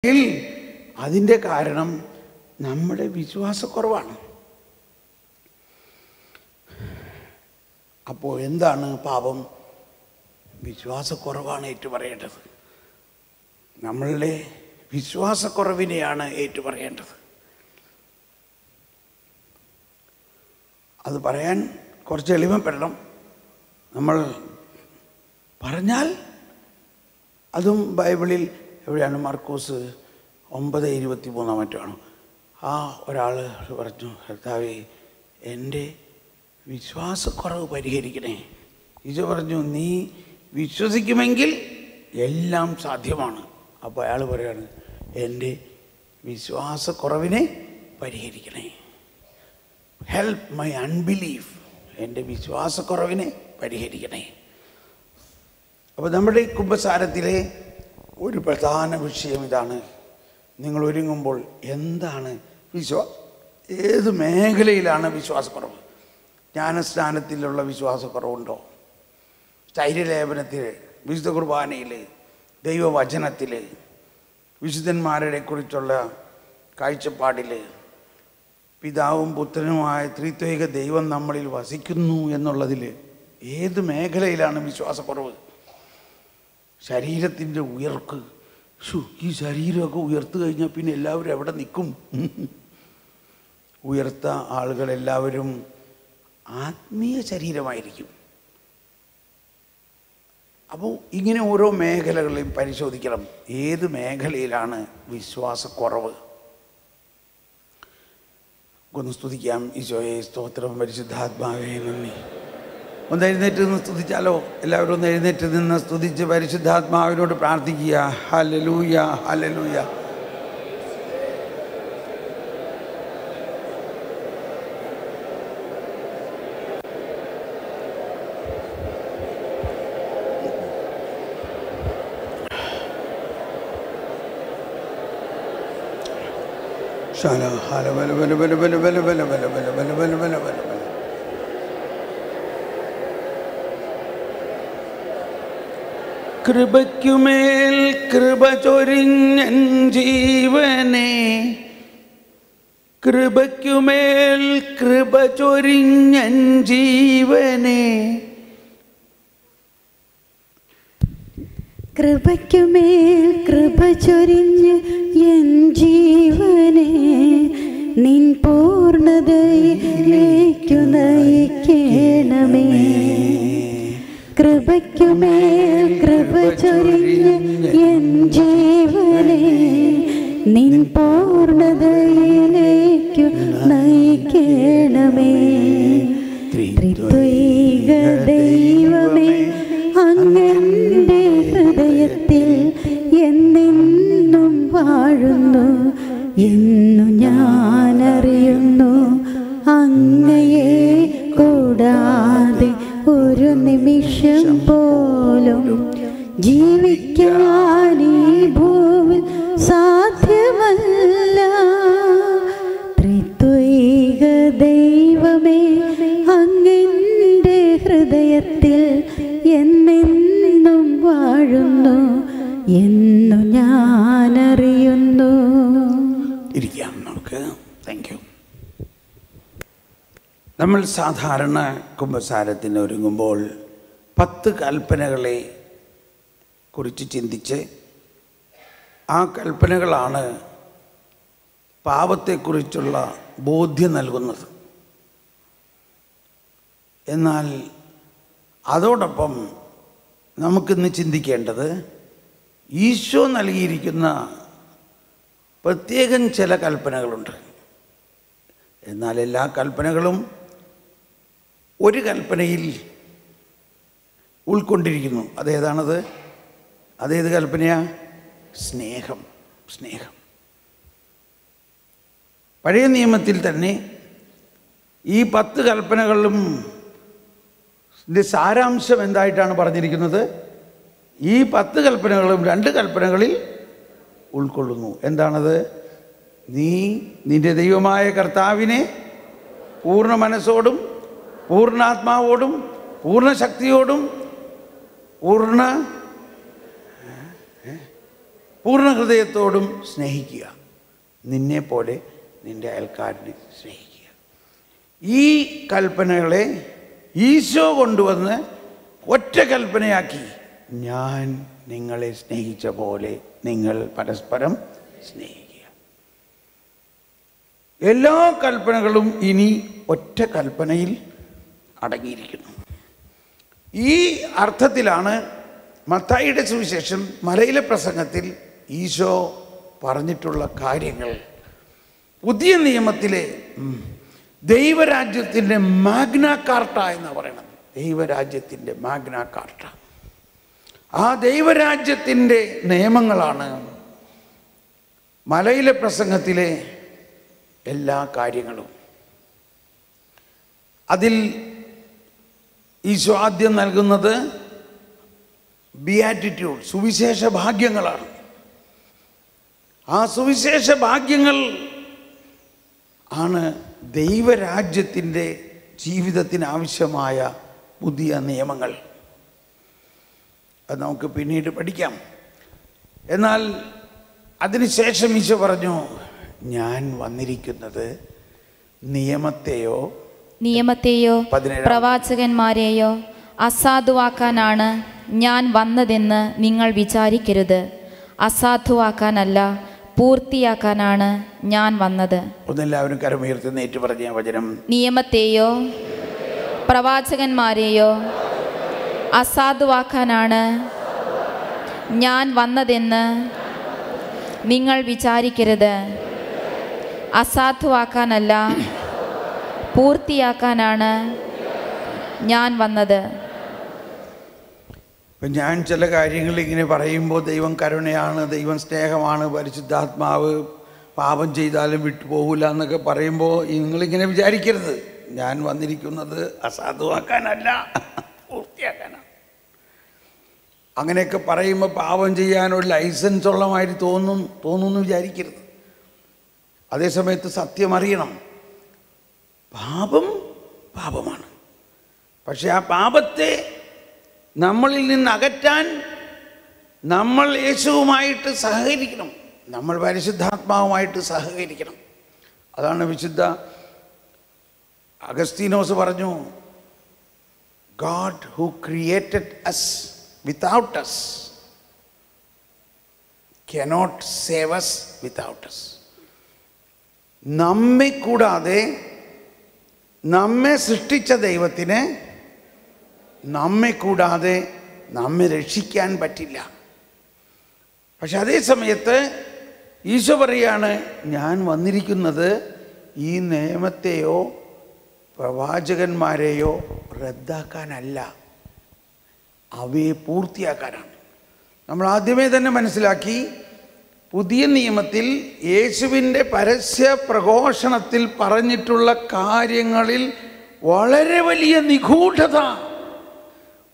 അതിൻ്റെ കാരണം നമ്മുടെ വിശ്വാസക്കുറവാണ്. അപ്പോൾ എന്താണ് പാപം? വിശ്വാസക്കുറവാണ് ഏറ്റുപറയേണ്ടത്. നമ്മളുടെ വിശ്വാസക്കുറവിനെയാണ് ഏറ്റുപറയേണ്ടത്. അത് പറയാൻ കുറച്ച് എളിമപ്പെടണം. നമ്മൾ പറഞ്ഞാൽ അതും ബൈബിളിൽ എവിടെയാണ്? മർക്കോസ് 9:23 മറ്റാണ്. ആ ഒരാൾ പറഞ്ഞു, കർത്താവേ, എൻ്റെ വിശ്വാസക്കുറവ് പരിഹരിക്കണേ. ഈശോ പറഞ്ഞു, നീ വിശ്വസിക്കുമെങ്കിൽ എല്ലാം സാധ്യമാണ്. അപ്പോൾ അയാൾ പറയാണ്, എൻ്റെ വിശ്വാസക്കുറവിനെ പരിഹരിക്കണേ. Help my unbelief. എൻ്റെ വിശ്വാസക്കുറവിനെ പരിഹരിക്കണേ. അപ്പോൾ നമ്മുടെ കുമ്പസാരത്തിലെ ഒരു പ്രധാന വിഷയം ഇതാണ്. നിങ്ങൾ ഒരുങ്ങുമ്പോൾ എന്താണ് ഏത് മേഖലയിലാണ് വിശ്വാസക്കുറവ്? ജ്ഞാനസ്നാനത്തിലുള്ള വിശ്വാസക്കുറവുണ്ടോ? സ്ഥൈര്യലേപനത്തിൽ, വിശുദ്ധ കുർബാനയിൽ, ദൈവവചനത്തിൽ, വിശുദ്ധന്മാരെ കുറിച്ചുള്ള കാഴ്ചപ്പാടിൽ, പിതാവും പുത്രനുമായ ത്രിത്വൈക ദൈവം നമ്മളിൽ വസിക്കുന്നു എന്നുള്ളതിൽ ഏത് മേഖലയിലാണ് വിശ്വാസക്കുറവ്? ശരീരത്തിൻ്റെ ഉയർക്ക്. ഈ ശരീരമൊക്കെ ഉയർത്തു കഴിഞ്ഞാൽ പിന്നെ എല്ലാവരും എവിടെ നിൽക്കും? ഉയർത്ത ആളുകളെല്ലാവരും ആത്മീയ ശരീരമായിരിക്കും. അപ്പോൾ ഇങ്ങനെ ഓരോ മേഖലകളെയും പരിശോധിക്കണം. ഏത് മേഖലയിലാണ് വിശ്വാസക്കുറവ്? ഒന്ന് സ്തുതിക്കാം. ഈശോയെ സ്തോത്രം, പരിശുദ്ധാത്മാവേ നന്ദി. ഒന്ന് എഴുന്നേറ്റ് നിന്ന് സ്തുതിച്ചാലോ? എല്ലാവരും ഒന്ന് എഴുന്നേറ്റ് നിന്ന് സ്തുതിച്ച് പരിശുദ്ധാത്മാവിനോട് പ്രാർത്ഥിക്കുക. Hallelujah, hallelujah. കൃപയ്ക്കുമേൽ കൃപ ചൊരിഞ്ഞൻ ജീവനെ, കൃപയ്ക്കുമേൽ കൃപ ചൊരിഞ്ഞൻ ജീവനെ, കൃപയ്ക്കുമേൽ കൃപ ചൊരിഞ്ഞ് എൻ ജീവനെ, നിൻ പൂർണ്ണതയിലേക്കു നയിക്കണമേ. കൃപയ്ക്കുമേൽ കൃപ ചൊരിഞ്ഞ് എൻ ജീവനെ, നിൻ പൂർണ്ണതയിലേക്കു നയിക്കണമേ. ത്രിത്വൈക ദൈവമേ, അങ്ങന്റെ ഹൃദയത്തിൽ എന്നെന്നും വാഴുന്നു എന്നു ഞാനറിയുന്നു. അങ്ങയെ കൂടാതെ ഒരു നിമിഷം പോലും ജീവിക്കാൻ ഈ ഭൂവിൽ സാധ്യമല്ല. ത്രിത്വൈക ദൈവമേ, അങ്ങന്റെ ഹൃദയത്തിൽ എന്നെന്നും വാഴുന്നു എന്നു ഞാനറിയുന്നു. ഇരിക്കാം നമുക്ക്. Thank you. നമ്മൾ സാധാരണ കുമ്പസാരത്തിന് ഒരുങ്ങുമ്പോൾ 10 കൽപ്പനകളെ കുറിച്ച് ചിന്തിച്ച് ആ കൽപ്പനകളാണ് പാപത്തെക്കുറിച്ചുള്ള ബോധ്യം നൽകുന്നത്. എന്നാൽ അതോടൊപ്പം നമുക്കിന്ന് ചിന്തിക്കേണ്ടത് ഈശോ നൽകിയിരിക്കുന്ന പ്രത്യേകം ചില കൽപ്പനകളുണ്ട്. എന്നാൽ എല്ലാ കൽപ്പനകളും ഒരു കൽപ്പനയിൽ ഉൾക്കൊണ്ടിരിക്കുന്നു. അതേതാണത്? അതേത് കൽപ്പനയാ? സ്നേഹം. സ്നേഹം. പഴയ നിയമത്തിൽ തന്നെ ഈ 10 കൽപ്പനകളിലും സാരാംശം എന്തായിട്ടാണ് പറഞ്ഞിരിക്കുന്നത്? ഈ 10 കൽപ്പനകളും 2 കൽപ്പനകളിൽ ഉൾക്കൊള്ളുന്നു. എന്താണത്? നീ നിന്റെ ദൈവമായ കർത്താവിനെ പൂർണ്ണ മനസ്സോടും പൂർണ്ണാത്മാവോടും പൂർണ്ണ ശക്തിയോടും പൂർണ്ണ പൂർണ്ണ ഹൃദയത്തോടും സ്നേഹിക്കുക, നിന്നെപ്പോലെ നിൻ്റെ അയൽക്കാരനെ സ്നേഹിക്കുക. ഈ കൽപ്പനകളെ ഈശോ കൊണ്ടുവന്ന് ഒറ്റ കൽപ്പനയാക്കി. ഞാൻ നിങ്ങളെ സ്നേഹിച്ച പോലെ നിങ്ങൾ പരസ്പരം സ്നേഹിക്കുക. എല്ലാ കൽപ്പനകളും ഇനി ഒറ്റ കൽപ്പനയിൽ അടങ്ങിയിരിക്കുന്നു. ഈ അർത്ഥത്തിലാണ് മത്തായിയുടെ സുവിശേഷം മലയിലെ പ്രസംഗത്തിൽ ഈശോ പറഞ്ഞിട്ടുള്ള കാര്യങ്ങൾ പുതിയ നിയമത്തിലെ ദൈവരാജ്യത്തിൻ്റെ മാഗ്ന കാർട്ട എന്ന് പറയുന്നത്. ദൈവരാജ്യത്തിൻ്റെ മാഗ്ന കാർട്ട, ആ ദൈവരാജ്യത്തിൻ്റെ നിയമങ്ങളാണ് മലയിലെ പ്രസംഗത്തിലെ എല്ലാ കാര്യങ്ങളും. അതിൽ ഈശോ ആദ്യം നൽകുന്നത് ബിയാറ്റിറ്റ്യൂഡ്, സുവിശേഷ ഭാഗ്യങ്ങളാണ്. ആ സുവിശേഷ ഭാഗ്യങ്ങൾ ആണ് ദൈവരാജ്യത്തിൻ്റെ ജീവിതത്തിന് ആവശ്യമായ പുതിയ നിയമങ്ങൾ. അത് നമുക്ക് പിന്നീട് പഠിക്കാം. എന്നാൽ അതിനുശേഷം ഈശോ പറഞ്ഞു, ഞാൻ വന്നിരിക്കുന്നത് നിയമത്തെയോ പ്രവാചകന്മാരെയോ അസാധുവാക്കാനാണ് ഞാൻ വന്നതെന്ന് നിങ്ങൾ വിചാരിക്കരുത്. അസാധുവാക്കാനല്ല, പൂർത്തിയാക്കാനാണ് ഞാൻ വന്നത്. ഒന്നെല്ലാവരും കരമുയർത്തി നേറ്റു പറഞ്ഞ വചനം. നിയമത്തെയോ പ്രവാചകന്മാരെയോ അസാധുവാക്കാനാണ് ഞാൻ വന്നതെന്ന് നിങ്ങൾ വിചാരിക്കരുത്. അസാധുവാക്കാനല്ല, പൂർത്തിയാക്കാനാണ് ഞാൻ വന്നത്. ഇപ്പം ഞാൻ ചില കാര്യങ്ങൾ ഇങ്ങനെ പറയുമ്പോൾ ദൈവം കരുണയാണ്, ദൈവം സ്നേഹമാണ്, പരിശുദ്ധാത്മാവ് പാപം ചെയ്താലും വിട്ടുപോകില്ല എന്നൊക്കെ പറയുമ്പോൾ നിങ്ങളിങ്ങനെ വിചാരിക്കരുത്, ഞാൻ വന്നിരിക്കുന്നത് അസാധുവാക്കാനല്ല, പൂർത്തിയാക്കാനാണ്. അങ്ങനെയൊക്കെ പറയുമ്പോൾ പാപം ചെയ്യാനൊരു ലൈസൻസ് ഉള്ള മാതിരി തോന്നുമെന്ന് വിചാരിക്കരുത്. അതേസമയത്ത് സത്യം അറിയണം, പാപമാണ്. പക്ഷെ ആ പാപത്തെ നമ്മളിൽ നിന്ന് അകറ്റാൻ നമ്മൾ യേശുവുമായിട്ട് സഹകരിക്കണം, നമ്മൾ പരിശുദ്ധാത്മാവുമായിട്ട് സഹകരിക്കണം. അതാണ് വിശുദ്ധ അഗസ്തീനോസ് പറഞ്ഞു, God who created us without us cannot save us without us. നമ്മെ കൂടാതെ നമ്മെ സൃഷ്ടിച്ച ദൈവത്തിന് നമ്മെ കൂടാതെ നമ്മെ രക്ഷിക്കാൻ പറ്റില്ല. പക്ഷെ അതേ സമയത്ത് ഈശോ പറയാണ്, ഞാൻ വന്നിരിക്കുന്നത് ഈ നിയമത്തെയോ പ്രവാചകന്മാരെയോ റദ്ദാക്കാനല്ല, അവയെ പൂർത്തിയാക്കാനാണ്. നമ്മൾ ആദ്യമേ തന്നെ മനസ്സിലാക്കി, പുതിയ നിയമത്തിൽ യേശുവിൻ്റെ പരസ്യ പ്രഘോഷണത്തിൽ പറഞ്ഞിട്ടുള്ള കാര്യങ്ങളിൽ വളരെ വലിയ നിഗൂഢത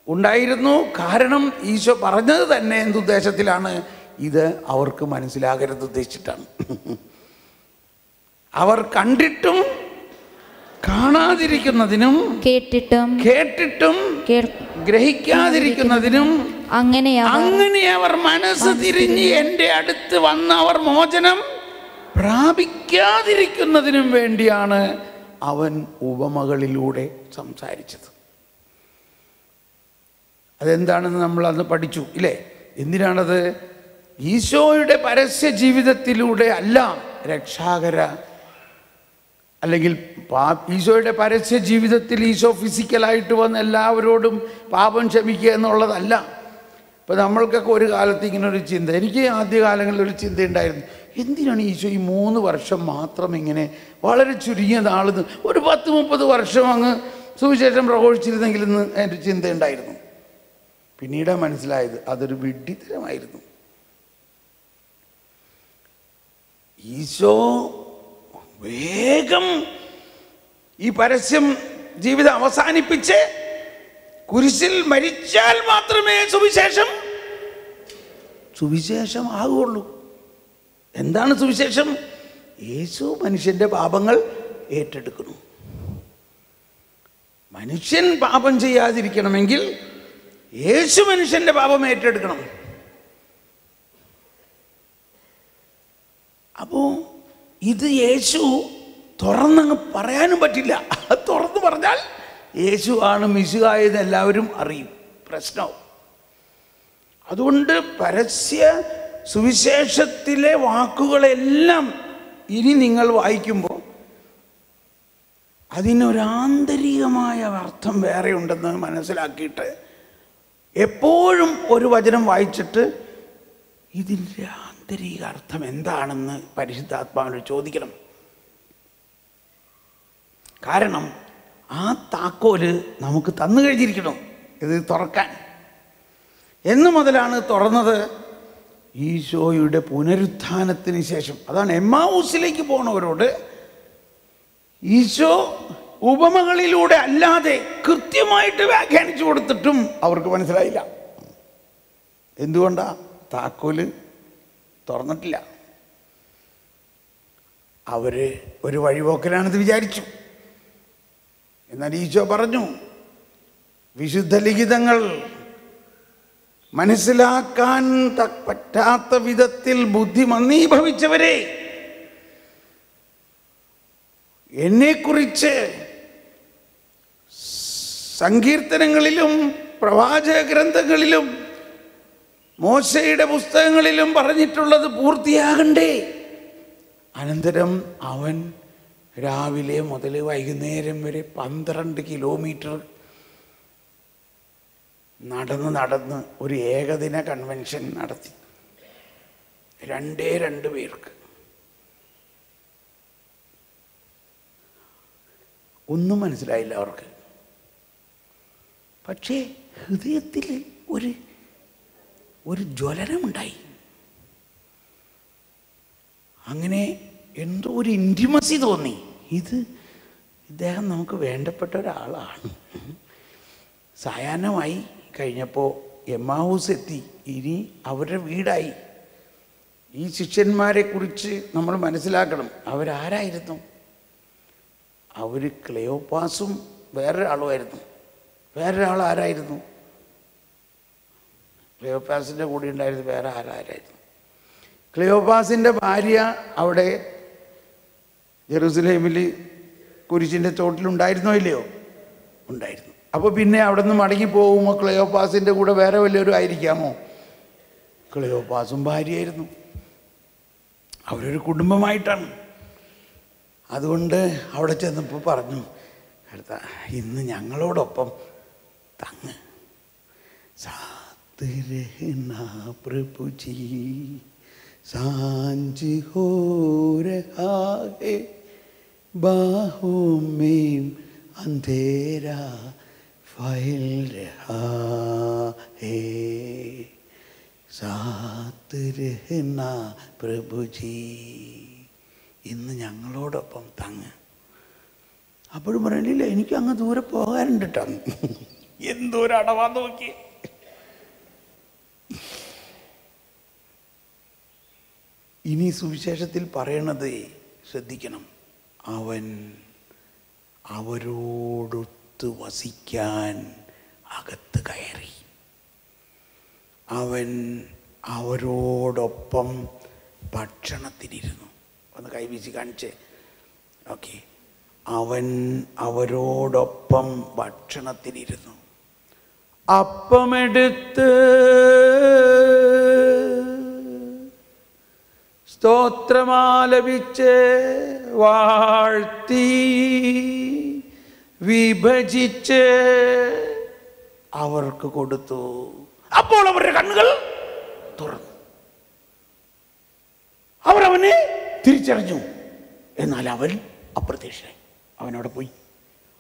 ഉണ്ടായിരുന്നു. കാരണം ഈശോ പറഞ്ഞത് തന്നെ എന്തുദ്ദേശത്തിലാണ്? ഇത് അവർക്ക് മനസ്സിലാകരുത് ഉദ്ദേശിച്ചിട്ടാണ്. അവർ കണ്ടിട്ടും കാണാതിരിക്കുന്നതിനും കേട്ടിട്ടും ഗ്രഹിക്കാതിരിക്കുന്നതിനും അങ്ങനെ അവർ മനസ്സ് തിരിഞ്ഞ് എൻ്റെ അടുത്ത് വന്ന് അവർ മോചനം പ്രാപിക്കാതിരിക്കുന്നതിനും വേണ്ടിയാണ് അവൻ ഉപമകളിലൂടെ സംസാരിച്ചത്. അതെന്താണെന്ന് നമ്മൾ അന്ന് പഠിച്ചു ഇല്ലേ? എന്തിനാണത്? ഈശോയുടെ പരസ്യ ജീവിതത്തിലൂടെ അല്ല രക്ഷാകര, അല്ലെങ്കിൽ ഈശോയുടെ പരസ്യ ജീവിതത്തിൽ ഈശോ ഫിസിക്കലായിട്ട് വന്ന് എല്ലാവരോടും പാപം ക്ഷമിക്കുക എന്നുള്ളതല്ല. ഇപ്പോൾ നമ്മൾക്കൊക്കെ ഒരു കാലത്ത് ഇങ്ങനൊരു ചിന്ത, എനിക്ക് ആദ്യകാലങ്ങളിൽ ഒരു ചിന്തയുണ്ടായിരുന്നു, എന്തിനാണ് ഈശോ ഈ 3 വർഷം മാത്രം ഇങ്ങനെ വളരെ ചുരുങ്ങിയ നാളിന്ന് ഒരു 10-30 വർഷം അങ്ങ് സുവിശേഷം പ്രഘോഷിച്ചിരുന്നെങ്കിലെന്ന് എൻ്റെ ചിന്തയുണ്ടായിരുന്നു. പിന്നീടാണ് മനസ്സിലായത് അതൊരു വിഡ്ഢിത്തരമായിരുന്നു. ഈശോ വേഗം ഈ പരസ്യം ജീവിതം അവസാനിപ്പിച്ച് കുരിശിൽ മരിച്ചാൽ മാത്രമേ സുവിശേഷം ആകുള്ളൂ. എന്താണ് സുവിശേഷം? യേശു മനുഷ്യൻ്റെ പാപങ്ങൾ ഏറ്റെടുക്കുന്നു. മനുഷ്യൻ പാപം ചെയ്യാതിരിക്കണമെങ്കിൽ യേശു മനുഷ്യൻ്റെ പാപം ഏറ്റെടുക്കണം. അപ്പോൾ ഇത് യേശു തുറന്നങ്ങ് പറയാനും പറ്റില്ല. തുറന്ന് പറഞ്ഞാൽ യേശു ആണ് മിശിഹായെന്ന് എല്ലാവരും അറിയും, പ്രശ്നവും. അതുകൊണ്ട് പരസ്യ സുവിശേഷത്തിലെ വാക്കുകളെല്ലാം ഇനി നിങ്ങൾ വായിക്കുമ്പോൾ അതിനൊരാന്തരികമായ അർത്ഥം വേറെ ഉണ്ടെന്ന് മനസ്സിലാക്കിയിട്ട് എപ്പോഴും ഒരു വചനം വായിച്ചിട്ട് ഇതിൻ്റെ ആന്തരിക അർത്ഥം എന്താണെന്ന് പരിശുദ്ധാത്മാവിനോട് ചോദിക്കണം. കാരണം ആ താക്കോല് നമുക്ക് തന്നു കഴിഞ്ഞിരിക്കണം ഇത് തുറക്കാൻ. എന്ന് മുതലാണ് തുറന്നത്? ഈശോയുടെ പുനരുത്ഥാനത്തിന് ശേഷം. അതാണ് എമ്മാവൂസിലേക്ക് പോണവരോട് ഈശോ ഉപമകളിലൂടെ അല്ലാതെ കൃത്യമായിട്ട് വ്യാഖ്യാനിച്ചു കൊടുത്തിട്ടും അവർക്ക് മനസ്സിലായില്ല. എന്തുകൊണ്ടാ? താക്കോല് തുറന്നിട്ടില്ല. അവര് ഒരു വഴിപോക്കലാണെന്ന് വിചാരിച്ചു. എന്നാൽ ഈശോ പറഞ്ഞു, വിശുദ്ധ ലിഖിതങ്ങൾ മനസ്സിലാക്കാൻ പറ്റാത്ത വിധത്തിൽ ബുദ്ധി മന്ദീഭവിച്ചവരെ, എന്നെക്കുറിച്ച് സങ്കീർത്തനങ്ങളിലും പ്രവാചക ഗ്രന്ഥങ്ങളിലും മോശയുടെ പുസ്തകങ്ങളിലും പറഞ്ഞിട്ടുള്ളത് പൂർത്തിയാകണ്ടേ? അനന്തരം അവൻ രാവിലെ മുതൽ വൈകുന്നേരം വരെ 12 കിലോമീറ്റർ നടന്ന് ഒരു ഏകദിന കൺവെൻഷൻ നടത്തി. 2 പേർക്ക്. ഒന്നും മനസ്സിലായില്ല അവർക്ക്. പക്ഷേ ഹൃദയത്തിൽ ഒരു ജ്വലനമുണ്ടായി. അങ്ങനെ എന്തോ ഒരു ഇൻറ്റിമസി തോന്നി. ഇദ്ദേഹം നമുക്ക് വേണ്ടപ്പെട്ട ഒരാളാണ്. സായാഹ്നമായി കഴിഞ്ഞപ്പോൾ എമ്മാവൂസ് എത്തി. ഇനി അവരുടെ വീടായി. ഈ ശിഷ്യന്മാരെ കുറിച്ച് നമ്മൾ മനസ്സിലാക്കണം. അവരാരായിരുന്നു? അവർ ക്ലെയോപ്പാസും വേറൊരാളുമായിരുന്നു. വേറൊരാൾ ആരായിരുന്നു? ക്ലെയോപ്പാസിൻ്റെ കൂടെ ഉണ്ടായിരുന്നു വേറെ ആരായിരുന്നു? ക്ലെയോപ്പാസിൻ്റെ ഭാര്യ അവിടെ ജെറുസലേമിൽ കുരിശിൻ്റെ ചോട്ടിലുണ്ടായിരുന്നോ ഇല്ലയോ? ഉണ്ടായിരുന്നു. അപ്പോൾ പിന്നെ അവിടെ നിന്ന് മടങ്ങി പോകുമ്പോൾ ക്ലെയോപ്പാസിൻ്റെ കൂടെ വേറെ വല്ലവരും ആയിരിക്കാമോ? ക്ലെയോപ്പാസും ഭാര്യയായിരുന്നു. അവരൊരു കുടുംബമായിട്ടാണ്. അതുകൊണ്ട് അവിടെ ചെന്നപ്പോൾ പറഞ്ഞു, ഇന്ന് ഞങ്ങളോടൊപ്പം തങ്ങ്. സാത്ത് രഹ്നാ പ്രഭുജി സാഞ്ച് ഹോ രഹാ ഹേ ബാഹോं में अंधेरा फैल रहा है साथ रहना പ്രഭുജി, ഇന്ന് ഞങ്ങളോടൊപ്പം തങ്ങ്. അപ്പോഴും പറയണില്ല, എനിക്ക് അങ്ങ് ദൂരെ പോകാനുണ്ട് കേട്ടോ. എന്തോരടവാ നോക്കി. ഇനി സുവിശേഷത്തിൽ പറയണത് ശ്രദ്ധിക്കണം. അവൻ അവരോടൊത്ത് വസിക്കാൻ അകത്ത് കയറി. അവൻ അവരോടൊപ്പം ഭക്ഷണത്തിനിരുന്നു. ഒന്ന് കൈവീശി കാണിച്ചേ. ഓക്കെ. അവൻ അവരോടൊപ്പം ഭക്ഷണത്തിനിരുന്നു. അപ്പമെടുത്ത് സ്തോത്രമാലപിച്ച് വാഴ്ത്തി വിഭജിച്ച് അവർക്ക് കൊടുത്തു. അപ്പോൾ അവരുടെ കണ്ണുകൾ തുറന്നു. അവരവനെ തിരിച്ചറിഞ്ഞു. എന്നാൽ അവൻ അപ്രത്യക്ഷനായി. അവനവിടെ പോയി.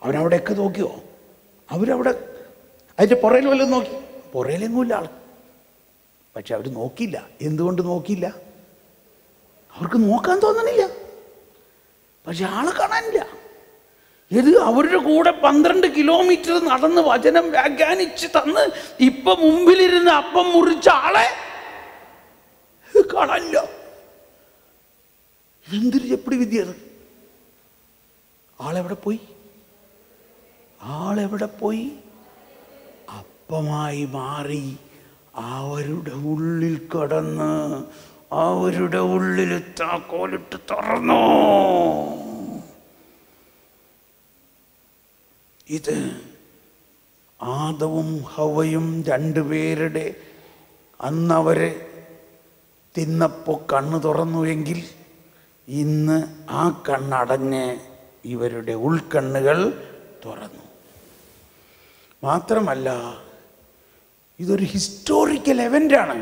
അവനവിടെയൊക്കെ നോക്കിയോ? അവരവിടെ അതിൻ്റെ പുറയിൽ വല്ലതും നോക്കി? പുറയിലെങ്ങുമില്ല ആൾ. പക്ഷെ അവർ നോക്കിയില്ല. എന്തുകൊണ്ട് നോക്കിയില്ല? അവർക്ക് നോക്കാൻ തോന്നണില്ല. പക്ഷെ ആളെ കാണാനില്ല. ഇത് അവരുടെ കൂടെ 12 കിലോമീറ്റർ നടന്ന് വചനം വ്യാഖ്യാനിച്ച് തന്ന് ഇപ്പൊ മുമ്പിലിരുന്ന് അപ്പം മുറിച്ച ആളെ കാണാനില്ല. എന്തൊരു ചെപ്പടി വിദ്യത്! ആളെവിടെ പോയി? ആളെവിടെ പോയി? അപ്പമായി മാറി അവരുടെ ഉള്ളിൽ കടന്ന് അവരുടെ ഉള്ളിൽ താക്കോലിട്ട് തുറന്നു. ഇത് ആദവും ഹവയും രണ്ടുപേരുടെ അന്നവരെ തിന്നപ്പോൾ കണ്ണ് തുറന്നു എങ്കിൽ ഇന്ന് ആ കണ്ണടഞ്ഞ് ഇവരുടെ ഉൾക്കണ്ണുകൾ തുറന്നു. മാത്രമല്ല, ഇതൊരു ഹിസ്റ്റോറിക്കൽ എവൻ്റാണ്.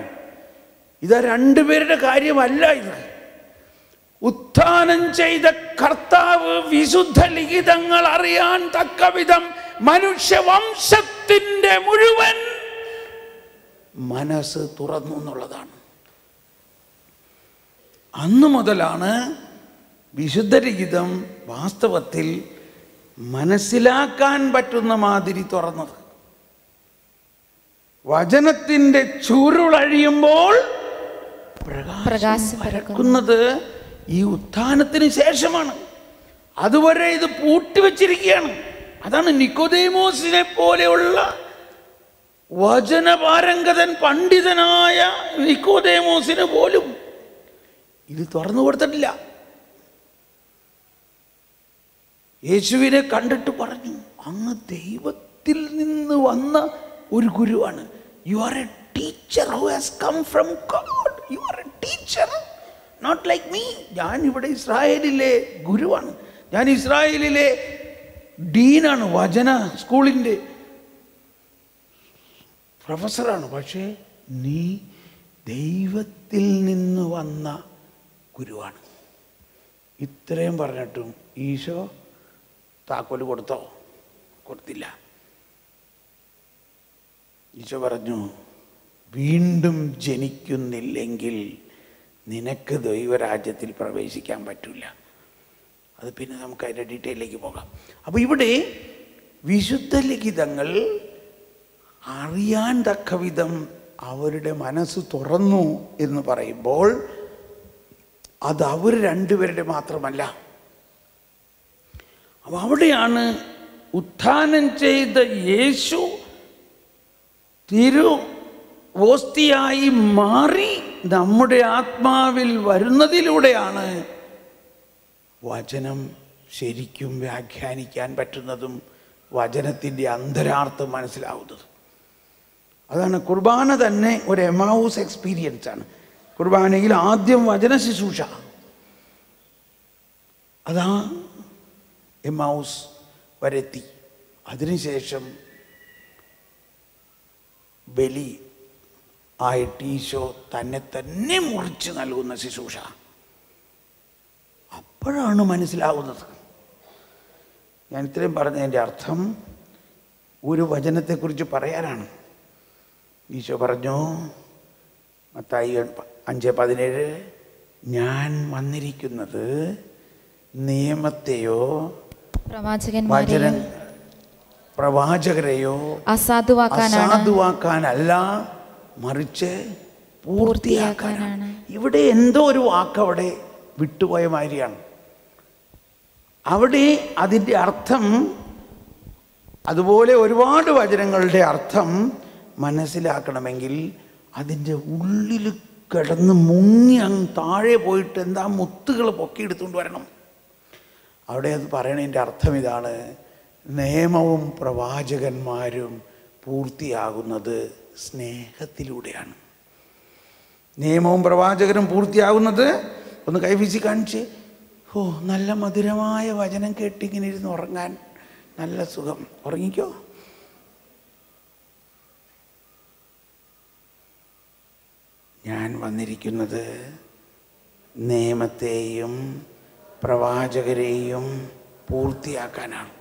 ഇത് രണ്ടുപേരുടെ കാര്യമല്ല. ഇത് ഉത്ഥാനം ചെയ്ത കർത്താവ് വിശുദ്ധ ലിഖിതങ്ങൾ അറിയാൻ തക്കവിധം മനുഷ്യവംശത്തിൻ്റെ മുഴുവൻ മനസ്സ് തുറന്നു എന്നുള്ളതാണ്. അന്നു മുതലാണ് വിശുദ്ധ ലിഖിതം വാസ്തവത്തിൽ മനസ്സിലാക്കാൻ പറ്റുന്ന മാതിരി തുറന്നത്. വചനത്തിൻ്റെ ചുരുളഴിയുമ്പോൾ പ്രകാശം പരക്കുന്നത് ഈ ഉത്ഥാനത്തിന് ശേഷമാണ്. അതുവരെ ഇത് പൂട്ടിവെച്ചിരിക്കുകയാണ്. അതാണ് നിക്കോദേമോസിനെ പോലെയുള്ള വചനപാരംഗതൻ പണ്ഡിതനായ നിക്കോദേമോസിന് പോലും ഇത് തുറന്നു കൊടുത്തിട്ടില്ല. യേശുവിനെ കണ്ടിട്ട് പറഞ്ഞു, അങ്ങ് ദൈവത്തിൽ നിന്ന് വന്ന ഒരു ഗുരുവാണ്. You are a teacher who has come from God. You are a teacher, not like me. ഞാൻ ഇവിടെ ഇസ്രായേലിലെ ഗുരുവാണ്. ഞാൻ ഇസ്രായേലിലെ ഡീനാണ്, വചന സ്കൂളിൻ്റെ പ്രൊഫസറാണ്. പക്ഷേ നീ ദൈവത്തിൽ നിന്ന് വന്ന ഗുരുവാണ്. ഇത്രയും പറഞ്ഞിട്ടും ഈശോ താക്കോല് കൊടുത്തോ? കൊടുത്തില്ല. ഈശോ പറഞ്ഞു, വീണ്ടും ജനിക്കുന്നില്ലെങ്കിൽ നിനക്ക് ദൈവരാജ്യത്തിൽ പ്രവേശിക്കാൻ പറ്റില്ല. അത് പിന്നെ നമുക്ക് അതിൻ്റെ ഡീറ്റെയിലേക്ക് പോകാം. അപ്പോൾ ഇവിടെ വിശുദ്ധ ലിഖിതങ്ങൾ അറിയാൻ തക്കവിധം അവരുടെ മനസ്സ് തുറന്നു എന്ന് പറയുമ്പോൾ അത് അവർ രണ്ടുപേരുടെ മാത്രമല്ല. അപ്പം അവിടെയാണ് ഉത്ഥാനം ചെയ്ത യേശു തിരുവോസ്തിയായി മാറി നമ്മുടെ ആത്മാവിൽ വരുന്നതിലൂടെയാണ് വചനം ശരിക്കും വ്യാഖ്യാനിക്കാൻ പറ്റുന്നതും വചനത്തിൻ്റെ അന്തരാർത്ഥം മനസ്സിലാവുന്നതും. അതാണ് കുർബാന തന്നെ ഒരു എമൗസ് എക്സ്പീരിയൻസ് ആണ്. കുർബാനയിൽ ആദ്യം വചന ശുശ്രൂഷ, അതാ എമൗസ് വരെത്തി. അതിനുശേഷം ബലി ആയിട്ട് ഈശോ തന്നെ തന്നെ മുറിച്ച് നൽകുന്ന ശുശ്രൂഷ. അപ്പോഴാണ് മനസ്സിലാവുന്നത്. ഞാൻ ഇത്രയും പറഞ്ഞതിൻ്റെ അർത്ഥം ഒരു വചനത്തെക്കുറിച്ച് പറയാനാണ്. ഈശോ പറഞ്ഞു, മത്തായി 5:17, ഞാൻ വന്നിരിക്കുന്നത് നിയമത്തെയോ പ്രവാചകരെയോ അസാധുവാക്കാനല്ല, മറിച്ച് പൂർത്തിയാക്കാനാണ്. ഇവിടെ എന്തോ ഒരു വാക്കവിടെ വിട്ടുപോയ മാതിരിയാണ്. അവിടെ അതിൻ്റെ അർത്ഥം, അതുപോലെ ഒരുപാട് വചനങ്ങളുടെ അർത്ഥം മനസ്സിലാക്കണമെങ്കിൽ അതിൻ്റെ ഉള്ളിൽ കിടന്ന് മുങ്ങി അങ്ങ് താഴെ പോയിട്ട് എന്താ മുത്തുകൾ പൊക്കിയെടുത്തുകൊണ്ട് വരണം. അവിടെ അത് പറയണതിൻ്റെ അർത്ഥം ഇതാണ്: നിയമവും പ്രവാചകന്മാരും പൂർത്തിയാകുന്നത് സ്നേഹത്തിലൂടെയാണ്. നിയമവും പ്രവാചകരും പൂർത്തിയാകുന്നത്, ഒന്ന് കൈവീശി കാണിച്ച്, ഓ നല്ല മധുരമായ വചനം കേട്ടിങ്ങനെ ഇരുന്ന് ഉറങ്ങാൻ നല്ല സുഖം, ഉറങ്ങിക്കോ. ഞാൻ വന്നിരിക്കുന്നത് നിയമത്തെയും പ്രവാചകരെയും പൂർത്തിയാക്കാനാണ്.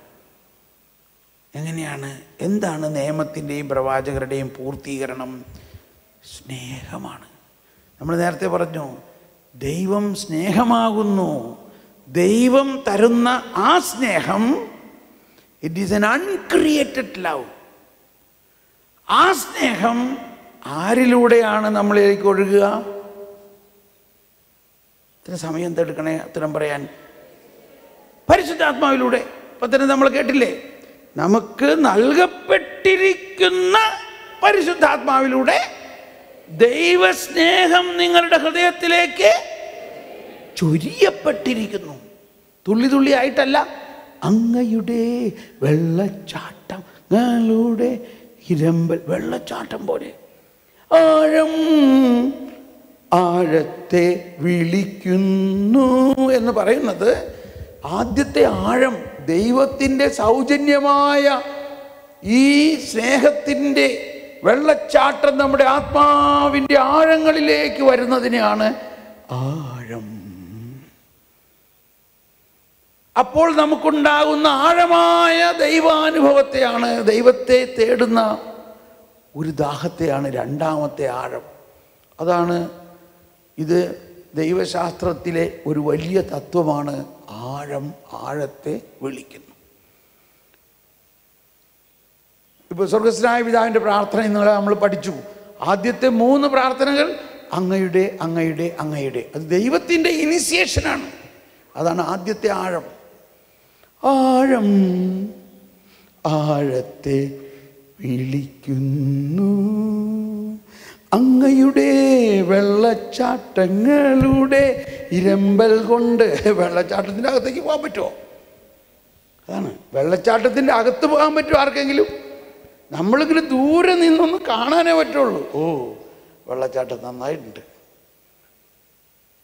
എങ്ങനെയാണ്? എന്താണ് നിയമത്തിൻ്റെയും പ്രവാചകരുടെയും പൂർത്തീകരണം? സ്നേഹമാണ്. നമ്മൾ നേരത്തെ പറഞ്ഞു, ദൈവം സ്നേഹമാകുന്നു. ദൈവം തരുന്ന ആ സ്നേഹം, it is N uncreated love. ആ സ്നേഹം ആരിലൂടെയാണ് നമ്മളിലേക്ക് ഒഴുകുക? ഇത്ര സമയം എന്തെടുക്കണേ ഉത്തരം പറയാൻ? പരിശുദ്ധാത്മാവിലൂടെ. ഇപ്പം തന്നെ നമ്മൾ കേട്ടില്ലേ, നമുക്ക് നൽകപ്പെട്ടിരിക്കുന്ന പരിശുദ്ധാത്മാവിലൂടെ ദൈവസ്നേഹം നിങ്ങളുടെ ഹൃദയത്തിലേക്ക് ചൊരിയപ്പെട്ടിരിക്കുന്നു. തുള്ളി തുള്ളി ആയിട്ടല്ല, അങ്ങയുടെ വെള്ളച്ചാട്ടങ്ങളുടെ ഇരമ്പൽ, വെള്ളച്ചാട്ടം പോലെ. ആഴം ആഴത്തെ വിളിക്കുന്നു എന്ന് പറയുന്നത് ആദ്യത്തെ ആഴം, ദൈവത്തിൻ്റെ സൗജന്യമായ ഈ സ്നേഹത്തിൻ്റെ വെള്ളച്ചാട്ടം നമ്മുടെ ആത്മാവിൻ്റെ ആഴങ്ങളിലേക്ക് വരുന്നതിനെയാണ് ആഴം. അപ്പോൾ നമുക്കുണ്ടാകുന്ന ആഴമായ ദൈവാനുഭവത്തെയാണ്, ദൈവത്തെ തേടുന്ന ഒരു ദാഹത്തെയാണ് രണ്ടാമത്തെ ആഴം. അതാണ് ഇത് ദൈവശാസ്ത്രത്തിലെ ഒരു വലിയ തത്വമാണ്. ആഴം ആഴത്തെ വിളിക്കുന്നു. ഇപ്പോൾ സ്വർഗസ്നായ പിതാവിൻ്റെ പ്രാർത്ഥന ഇന്നലെ നമ്മൾ പഠിച്ചു. ആദ്യത്തെ 3 പ്രാർത്ഥനകൾ അങ്ങയുടെ അങ്ങയുടെ അങ്ങയുടെ, അത് ദൈവത്തിൻ്റെ ഇനിഷ്യേഷനാണ്. അതാണ് ആദ്യത്തെ ആഴം. ആഴം ആഴത്തെ വിളിക്കുന്നു, അങ്ങയുടെ വെള്ളച്ചാട്ടങ്ങളുടെ ഇരമ്പൽ കൊണ്ട്. വെള്ളച്ചാട്ടത്തിൻ്റെ അകത്തേക്ക് പോകാൻ പറ്റുമോ? അതാണ്, വെള്ളച്ചാട്ടത്തിൻ്റെ അകത്ത് പോകാൻ പറ്റുമോ ആർക്കെങ്കിലും? നമ്മളിങ്ങനെ ദൂരെ നിന്നൊന്ന് കാണാനേ പറ്റുള്ളൂ. ഓ, വെള്ളച്ചാട്ടം നന്നായിട്ടുണ്ട്.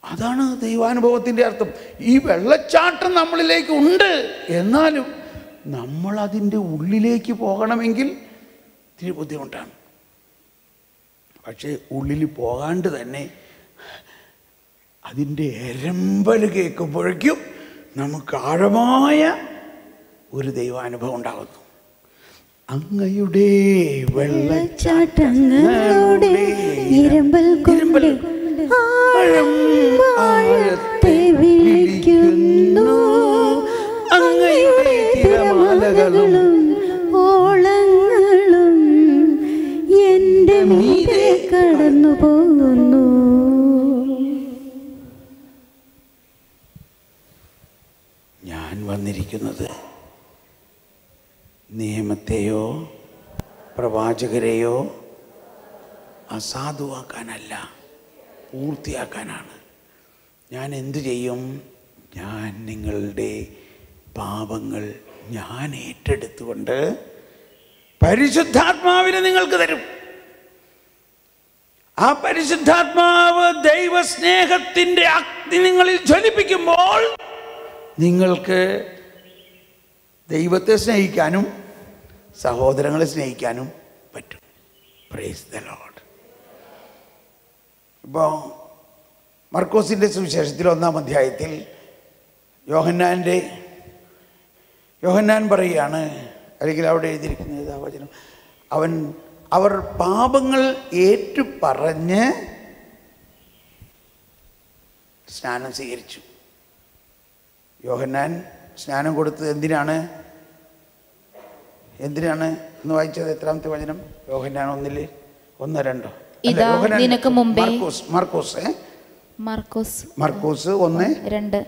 അതാണ് ദൈവാനുഭവത്തിൻ്റെ അർത്ഥം. ഈ വെള്ളച്ചാട്ടം നമ്മളിലേക്ക് ഉണ്ട്, എന്നാലും നമ്മളതിൻ്റെ ഉള്ളിലേക്ക് പോകണമെങ്കിൽ ഇത്തിരി ബുദ്ധിമുട്ടാണ്. പക്ഷേ ഉള്ളിൽ പോകാണ്ട് തന്നെ അതിൻ്റെ എരമ്പൽ കേൾക്കുമ്പോഴേക്കും നമുക്ക് ആഴമായ ഒരു ദൈവാനുഭവം ഉണ്ടാകുന്നു. അങ്ങയുടെ വെള്ളച്ചാട്ടങ്ങളുടെ ഇരമ്പൽ കൊണ്ട് ആഴം ആഴത്തെ വിളിക്കുന്നു, അങ്ങയുടെ തിരമാലകളും ഓളങ്ങളും എൻ്റെ മീതെ കടന്നു പോകുന്നു. ഞാൻ വന്നിരിക്കുന്നത് നിയമത്തെയോ പ്രവാചകരെയോ അസാധുവാക്കാനല്ല, പൂർത്തിയാക്കാനാണ്. ഞാൻ എന്തു ചെയ്യും? ഞാൻ നിങ്ങളുടെ പാപങ്ങൾ ഞാൻ ഏറ്റെടുത്തുകൊണ്ട് പരിശുദ്ധാത്മാവിനെ നിങ്ങൾക്ക് തരും. ആ പരിശുദ്ധാത്മാവ് ദൈവസ്നേഹത്തിൻ്റെ അഗ്നി നിങ്ങളിൽ ജ്വലിപ്പിക്കുമ്പോൾ നിങ്ങൾക്ക് ദൈവത്തെ സ്നേഹിക്കാനും സഹോദരങ്ങളെ സ്നേഹിക്കാനും പറ്റും. Price the Lord. ഇപ്പോൾ മർക്കോസിൻ്റെ സുവിശേഷത്തിൽ 1-ാം അധ്യായത്തിൽ യോഹന്നാൻ പറയുകയാണ്, അല്ലെങ്കിൽ അവിടെ എഴുതിയിരിക്കുന്നത് ആ വചനം, അവർ പാപങ്ങൾ ഏറ്റുപറഞ്ഞ് സ്നാനം സ്വീകരിച്ചു. യോഹന്നാൻ സ്നാനം കൊടുത്തത് എന്തിനാണ് എന്ന് വായിച്ചത്? എത്രാമത്തെ വചനം? യോഹന്നാൻ 1:2. മർക്കോസ് 1:2.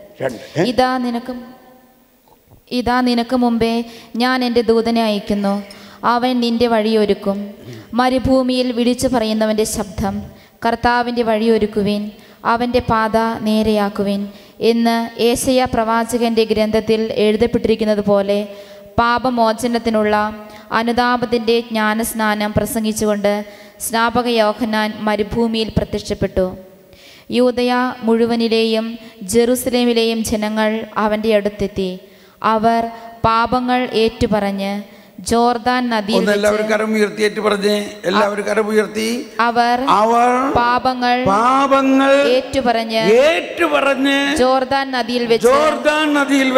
ഇതാ നിനക്ക് മുമ്പേ ഞാൻ എൻ്റെ ദൂതനെ അയക്കുന്നു, അവൻ നിന്റെ വഴിയൊരുക്കും. മരുഭൂമിയിൽ വിളിച്ചു പറയുന്നവൻ്റെ ശബ്ദം, കർത്താവിൻ്റെ വഴിയൊരുക്കുവിൻ, അവൻ്റെ പാത നേരെയാക്കുവിൻ എന്ന് യേശയ്യാ പ്രവാചകൻ്റെ ഗ്രന്ഥത്തിൽ എഴുതപ്പെട്ടിരിക്കുന്നത് പോലെ പാപമോചനത്തിനുള്ള അനുതാപത്തിൻ്റെ ജ്ഞാനസ്നാനം പ്രസംഗിച്ചുകൊണ്ട് സ്നാപക യോഹന്നാൻ മരുഭൂമിയിൽ പ്രത്യക്ഷപ്പെട്ടു. യൂദയ മുഴുവനിലെയും ജെറുസലേമിലെയും ജനങ്ങൾ അവൻ്റെ അടുത്തെത്തി. അവർ പാപങ്ങൾ ഏറ്റുപറഞ്ഞ് ജോർദാൻ നദിയിൽ അവർ പാപങ്ങൾ ഏറ്റുപറഞ്ഞ് ജോർദാൻ നദിയിൽ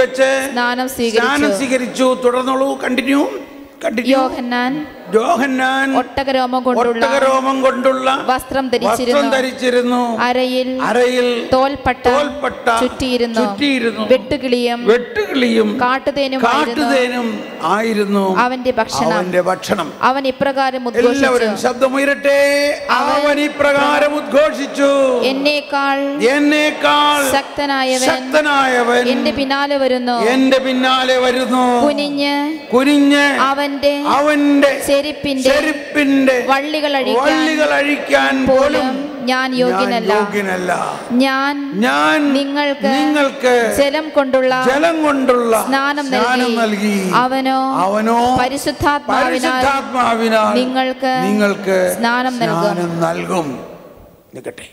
വെച്ച് സ്നാനം സ്വീകരിച്ചു. തുടർന്നോളൂ, കണ്ടിന്യൂ. യോഹന്നാൻ ഒട്ടകരോമം കൊണ്ടുള്ള വസ്ത്രം ധരിച്ചിരുന്നു. അരയിൽ തോൽപ്പട്ട ചുറ്റിയിരുന്നു. വെട്ടുകിളിയും കാട്ടുതേനും ആയിരുന്നു അവന്റെ ഭക്ഷണം. അവൻ ഇപ്രകാരം ഉദ്ഘോഷിച്ചു. ശബ്ദമുയരട്ടെ. അവൻ ഇപ്രകാരം ഉദ്ഘോഷിച്ചു, എന്നേക്കാൾ ശക്തനായവൻ എന്റെ പിന്നാലെ വരുന്നു. കുനിഞ്ഞ് അവൻ അവന്റെ ചെരുപ്പിന്റെ വള്ളികൾ അഴിക്കാൻ പോലും ഞാൻ യോഗ്യനല്ല. ഞാൻ നിങ്ങൾക്ക് ജലം കൊണ്ടുള്ള സ്നാനം നൽകി. അവനോ പരിശുദ്ധാത്മാവിനാൽ നിങ്ങൾക്ക് സ്നാനം നൽകും. നിൽക്കട്ടെ,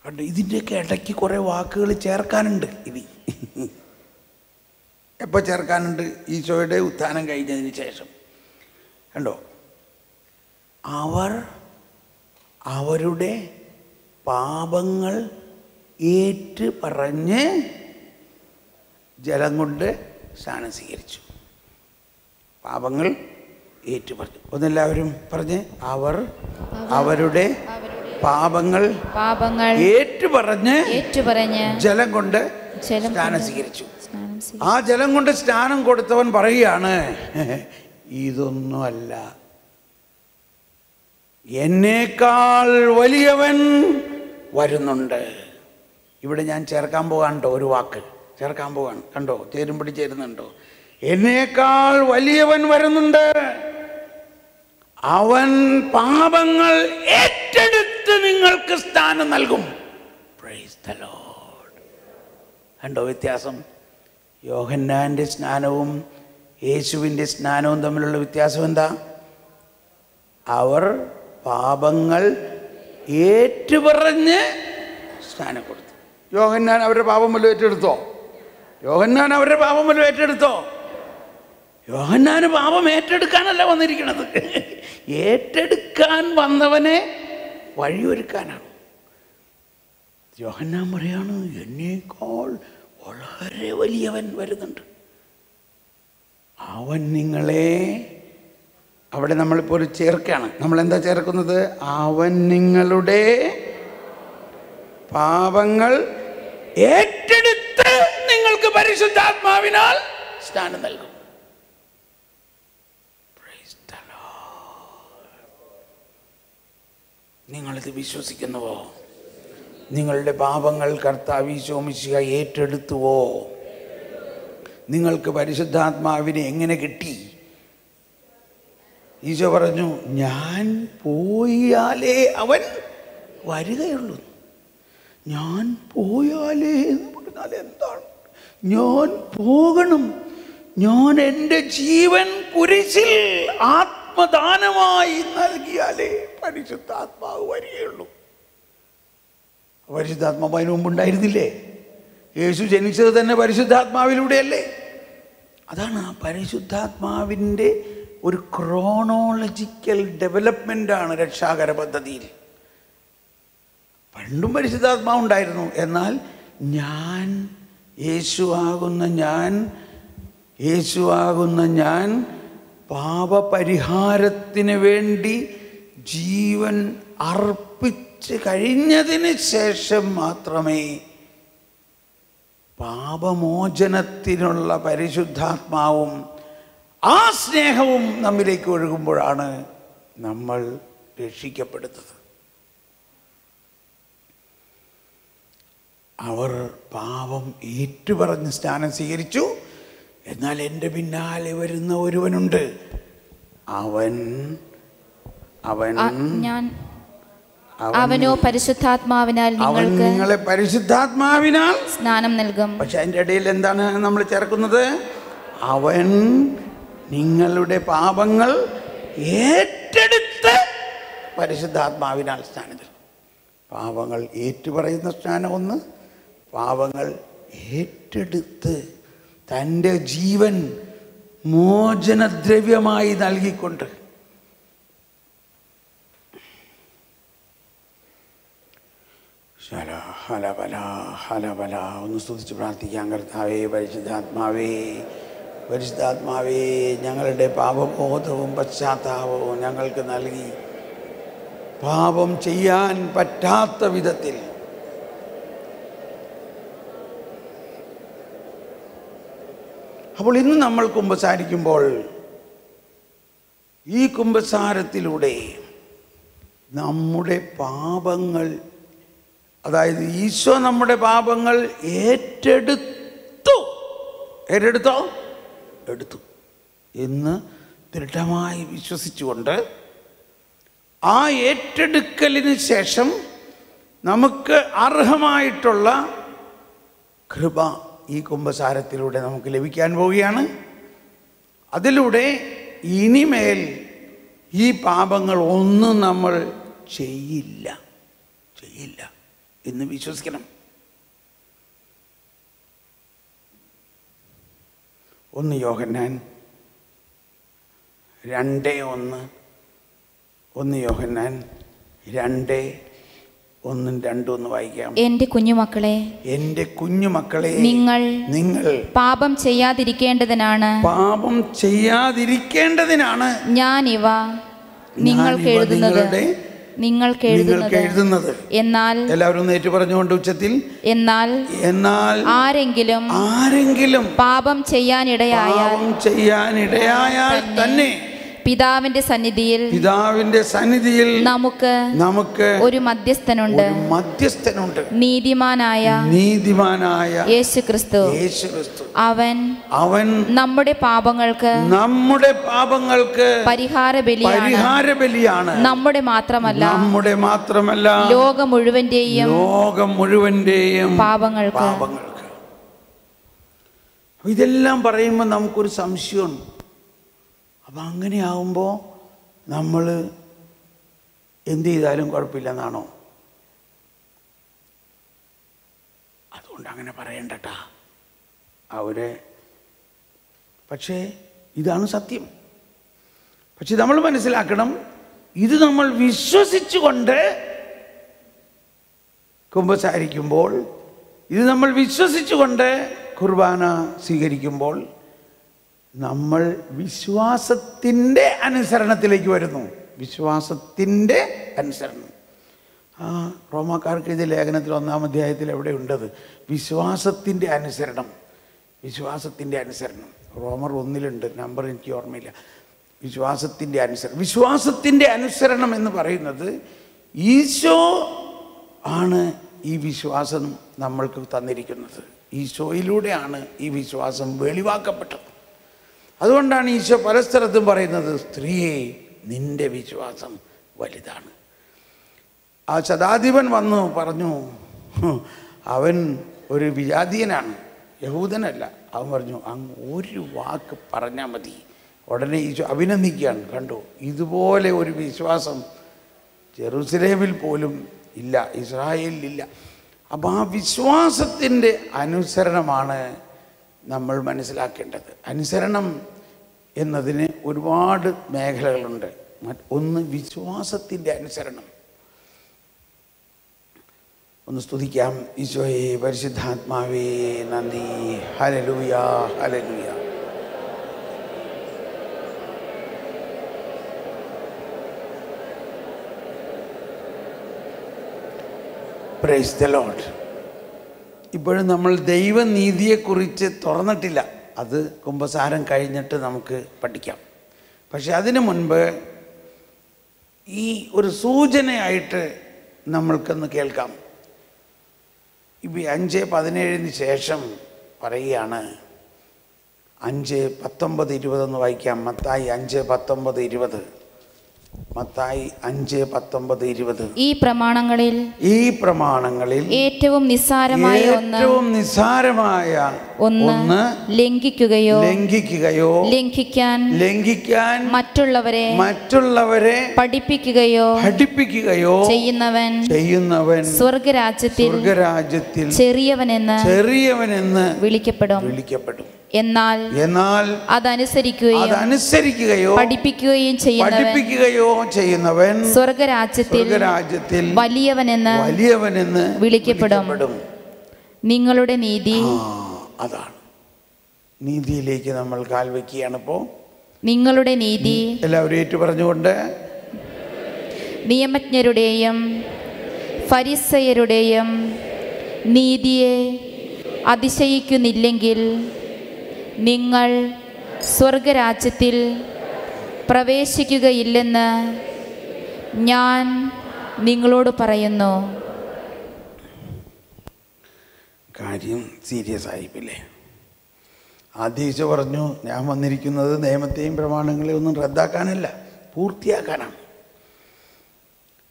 കണ്ടോ, ഇതിൻ്റെയൊക്കെ ഇടയ്ക്ക് കുറേ വാക്കുകൾ ചേർക്കാനുണ്ട്. ഇത് എപ്പോൾ ചേർക്കാനുണ്ട്? ഈശോയുടെ ഉത്ഥാനം കഴിഞ്ഞതിന് ശേഷം. കണ്ടോ, അവരുടെ പാപങ്ങൾ ഏറ്റു പറഞ്ഞ് ജലം കൊണ്ട് സ്നാനം സ്വീകരിച്ചു. പാപങ്ങൾ ഏറ്റു പറഞ്ഞു. ഒന്നെല്ലാവരും പറഞ്ഞ്, അവരുടെ പാപങ്ങൾ ഏറ്റുപറഞ്ഞ് ജലം കൊണ്ട് സ്നാനം സ്വീകരിച്ചു. ആ ജലം കൊണ്ട് സ്നാനം കൊടുത്തവൻ പറയുകയാണ്, ഇതൊന്നുമല്ല, എന്നേക്കാൾ വലിയവൻ വരുന്നുണ്ട്. ഇവിടെ ഞാൻ ചേർക്കാൻ പോകാനുണ്ടോ? ഒരു വാക്ക് ചേർക്കാൻ പോകാണ്. കണ്ടോ, ചേരുമ്പടി ചേരുന്നുണ്ടോ? എന്നേക്കാൾ വലിയവൻ വരുന്നുണ്ട്, അവൻ പാപങ്ങൾ ഏറ്റെടുത്ത് നിങ്ങൾക്ക് സ്ഥാനം നൽകും. Praise the Lord. കണ്ടോ വ്യത്യാസം? യോഹന്നാന്റെ സ്നാനവും യേശുവിൻ്റെ സ്നാനവും തമ്മിലുള്ള വ്യത്യാസം എന്താ? അവർ പാപങ്ങൾ ഏറ്റുപറഞ്ഞ് സ്നാനം കൊടുത്തു. യോഹന്നാൻ അവരുടെ പാപം വല്ലതും ഏറ്റെടുത്തോ? യോഹന്നാന് പാപം ഏറ്റെടുക്കാനല്ല വന്നിരിക്കുന്നത്. ഏറ്റെടുക്കാൻ വന്നവനെ വഴിയൊരുക്കാനാണ്. യോഹന്നാൻ പറയാണ്, എന്നേക്കാൾ വളരെ വലിയവൻ വരുന്നുണ്ട്, അവൻ നിങ്ങളെ, അവിടെ നമ്മളിപ്പോൾ ഒരു ചേർക്കാണ്. നമ്മളെന്താ ചേർക്കുന്നത്? അവൻ നിങ്ങളുടെ പാപങ്ങൾ ഏറ്റെടുത്ത് നിങ്ങൾക്ക് പരിശുദ്ധാത്മാവിനാൽ സ്നാനം നൽകും. നിങ്ങളിത് വിശ്വസിക്കുന്നുവോ? നിങ്ങളുടെ പാപങ്ങൾ കർത്താവ് ഈശോ മിശിഹ ഏറ്റെടുത്തുവോ? നിങ്ങൾക്ക് പരിശുദ്ധാത്മാവിനെ എങ്ങനെ കിട്ടി? ഈശോ പറഞ്ഞു, ഞാൻ പോയാലേ അവൻ വരികയുള്ളൂ. ഞാൻ പോയാലേ എന്ന് പറഞ്ഞാൽ എന്താണ്? ഞാൻ പോകണം. ഞാൻ എൻ്റെ ജീവൻ കുരിശിൽ ആത്മദാനമായി നൽകിയാലേ പരിശുദ്ധാത്മാവ് വരികയുള്ളൂ. പരിശുദ്ധാത്മാവ് അതിനു മുമ്പുണ്ടായിരുന്നില്ലേ? യേശു ജനിച്ചത് തന്നെ പരിശുദ്ധാത്മാവിലൂടെയല്ലേ? അതാണ് ആ പരിശുദ്ധാത്മാവിൻ്റെ ഒരു ക്രോണോളജിക്കൽ ഡെവലപ്മെൻ്റാണ് രക്ഷാകര പദ്ധതിയിൽ. പണ്ടും പരിശുദ്ധാത്മാവ് ഉണ്ടായിരുന്നു. എന്നാൽ യേശുവാകുന്ന ഞാൻ പാപപരിഹാരത്തിന് വേണ്ടി ജീവൻ അർപ്പിച്ച് കഴിഞ്ഞതിന് ശേഷം മാത്രമേ പാപമോചനത്തിനുള്ള പരിശുദ്ധാത്മാവും ആ സ്നേഹവും നമ്മിലേക്ക് ഒഴുകുമ്പോഴാണ് നമ്മൾ രക്ഷിക്കപ്പെടുന്നത്. അവർ പാപം ഏറ്റുപറഞ്ഞ് സ്നാനം സ്വീകരിച്ചു. എന്നാൽ എൻ്റെ പിന്നാലെ വരുന്ന ഒരുവനുണ്ട്, അവനോ പരിശുദ്ധാത്മാവിനാൽ നിങ്ങളെ പരിശുദ്ധാത്മാവിനാൽ സ്നാനം നൽകും. പക്ഷെ അതിൻ്റെ ഇടയിൽ എന്താണ് നമ്മൾ ചേർക്കുന്നത്? അവൻ നിങ്ങളുടെ പാപങ്ങൾ ഏറ്റെടുത്ത് പരിശുദ്ധാത്മാവിനാൽ സ്നാനം നൽകും. പാപങ്ങൾ ഏറ്റുപറയുന്ന സ്നാനം ഒന്ന്, പാപങ്ങൾ ഏറ്റെടുത്ത് തൻ്റെ ജീവൻ മോചനദ്രവ്യമായി നൽകിക്കൊണ്ട്. ഹലബല ഒന്ന് സ്തുതിച്ച് പ്രാർത്ഥിക്കാം. കർത്താവേ, പരിശുദ്ധാത്മാവേ, ഞങ്ങളുടെ പാപബോധവും പശ്ചാത്താപവും ഞങ്ങൾക്ക് നൽകി പാപം ചെയ്യാൻ പറ്റാത്ത വിധത്തിൽ അപ്പോൾ ഇന്ന് നമ്മൾ കുമ്പസാരിക്കുമ്പോൾ ഈ കുമ്പസാരത്തിലൂടെ നമ്മുടെ പാപങ്ങൾ, അതായത് ഈശോ നമ്മുടെ പാപങ്ങൾ ഏറ്റെടുത്തു എന്ന് ദൃഢമായി വിശ്വസിച്ചുകൊണ്ട് ആ ഏറ്റെടുക്കലിന് ശേഷം നമുക്ക് അർഹമായിട്ടുള്ള കൃപ ഈ കുമ്പസാരത്തിലൂടെ നമുക്ക് ലഭിക്കാൻ പോവുകയാണ്. അതിലൂടെ ഇനിമേൽ ഈ പാപങ്ങൾ ഒന്നും നമ്മൾ ചെയ്യില്ല എന്ന് വിശ്വസിക്കണം. 1 യോഹന്നാൻ 2:1 1 യോഹന്നാൻ 2:1-2 വായിക്കാം. എന്റെ കുഞ്ഞുമക്കളെ നിങ്ങൾ പാപം ചെയ്യാതിരിക്കേണ്ടതിനാണ് ഞാനിവ നിങ്ങൾക്ക് എഴുതുന്നത്. എന്നാൽ എല്ലാവരും ഏറ്റു പറഞ്ഞുകൊണ്ട് ഉച്ചത്തിൽ, എന്നാൽ ആരെങ്കിലും പാപം ചെയ്യാനിടയായാൽ തന്നെ പിതാവിന്റെ സന്നിധിയിൽ നമുക്ക് ഒരു മധ്യസ്ഥനുണ്ട്, നീതിമാനായ യേശുക്രിസ്തു. അവൻ നമ്മുടെ പാപങ്ങൾക്ക് പരിഹാര ബലിയാണ്. നമ്മുടെ മാത്രമല്ല ലോകം മുഴുവന്റെയും പാപങ്ങൾക്ക്. ഇതെല്ലാം പറയുമ്പോൾ നമുക്കൊരു സംശയമുണ്ട്. അപ്പം അങ്ങനെയാവുമ്പോൾ നമ്മൾ എന്ത് ചെയ്താലും കുഴപ്പമില്ലെന്നാണോ? അതുകൊണ്ട് അങ്ങനെ പറയണ്ടട്ടാ പക്ഷേ ഇതാണ് സത്യം. പക്ഷെ നമ്മൾ മനസ്സിലാക്കണം, ഇത് നമ്മൾ വിശ്വസിച്ചുകൊണ്ട് കുമ്പസാരിക്കുമ്പോൾ, ഇത് നമ്മൾ വിശ്വസിച്ചുകൊണ്ട് കുർബാന സ്വീകരിക്കുമ്പോൾ നമ്മൾ വിശ്വാസത്തിൻ്റെ അനുസരണത്തിലേക്ക് വരുന്നു. വിശ്വാസത്തിൻ്റെ അനുസരണം. റോമാക്കാർക്ക് എഴുതിയ ലേഖനത്തിൽ 1-ാം അധ്യായത്തിൽ എവിടെയുണ്ടത്? വിശ്വാസത്തിൻ്റെ അനുസരണം. റോമർ 1-ലുണ്ട്, നമ്പർ എനിക്ക് ഓർമ്മയില്ല. വിശ്വാസത്തിൻ്റെ അനുസരണം എന്ന് പറയുന്നത് ഈശോ ആണ് ഈ വിശ്വാസം നമ്മൾക്ക് തന്നിരിക്കുന്നത്. ഈശോയിലൂടെയാണ് ഈ വിശ്വാസം വെളിവാക്കപ്പെട്ടത്. അതുകൊണ്ടാണ് ഈശോ പല സ്ഥലത്തും പറയുന്നത്, സ്ത്രീയെ നിന്റെ വിശ്വാസം വലുതാണ്. ആ ശതാധിപൻ വന്നു പറഞ്ഞു, അവൻ ഒരു വിജാതീയനാണ്, യഹൂദനല്ല. അവൻ പറഞ്ഞു, അങ്ങ് ഒരു വാക്ക് പറഞ്ഞാൽ മതി. ഉടനെ ഈശോ അഭിനന്ദിക്കുകയാണ്. കണ്ടു, ഇതുപോലെ ഒരു വിശ്വാസം ജെറുസലേമിൽ പോലും ഇല്ല, ഇസ്രായേലിലില്ല. അപ്പം ആ വിശ്വാസത്തിൻ്റെ അനുസരണമാണ് നമ്മൾ മനസ്സിലാക്കേണ്ടത്. അനുസരണം എന്നതിന് ഒരുപാട് മേഖലകളുണ്ട്. ഒന്ന് വിശ്വാസത്തിൻ്റെ അനുസരണം. ഒന്ന് സ്തുതിക്കാം. ഈശോയെ, പരിശുദ്ധാത്മാവേ, നന്ദി. Hallelujah, hallelujah. Praise the Lord. ഇപ്പോഴും നമ്മൾ ദൈവനീതിയെക്കുറിച്ച് തുറന്നിട്ടില്ല. അത് കുമ്പസാരം കഴിഞ്ഞിട്ട് നമുക്ക് പഠിക്കാം. പക്ഷെ അതിനു മുൻപ് ഈ ഒരു സൂചനയായിട്ട് നമ്മൾക്കൊന്ന് കേൾക്കാം. ഇപ്പോൾ 5:17 ശേഷം പറയുകയാണ്. 5:19-20 വായിക്കാം. മത്തായി 5:19-20. മത്തായി 5:19-20. ഈ പ്രമാണങ്ങളിൽ ഏറ്റവും നിസ്സാരമായ ഒന്ന് ലംഘിക്കുകയോ ലംഘിക്കാൻ മറ്റുള്ളവരെ പഠിപ്പിക്കുകയോ ചെയ്യുന്നവൻ സ്വർഗരാജ്യത്തിൽ ചെറിയവനെന്ന് വിളിക്കപ്പെടും. എന്നാൽ അതനുസരിക്കുകയോ പഠിപ്പിക്കുകയും ചെയ്യുന്നവൻ സ്വർഗരാജ്യത്തിൽ വലിയവനെന്ന് വിളിക്കപ്പെടും. നിങ്ങളുടെ നീതി. അതാണ് നീതിയിലേക്ക് നമ്മൾ കാൽ വയ്ക്കുകയാണ്. ഇപ്പോൾ നിങ്ങളുടെ നീതി എല്ലാവരും ഏറ്റു പറഞ്ഞുകൊണ്ട് നിയമജ്ഞരുടെയും ഫരിസയരുടെയും നീതിയെ അതിശയിക്കുന്നില്ലെങ്കിൽ നിങ്ങൾ സ്വർഗരാജ്യത്തിൽ പ്രവേശിക്കുകയില്ലെന്ന് ഞാൻ നിങ്ങളോട് പറയുന്നു. കാര്യം സീരിയസ് ആയിപ്പില്ലേ? ആദ്യം ഈശോ പറഞ്ഞു, ഞാൻ വന്നിരിക്കുന്നത് നിയമത്തെയും പ്രമാണങ്ങളെയും ഒന്നും റദ്ദാക്കാനല്ല, പൂർത്തിയാക്കാനാണ്.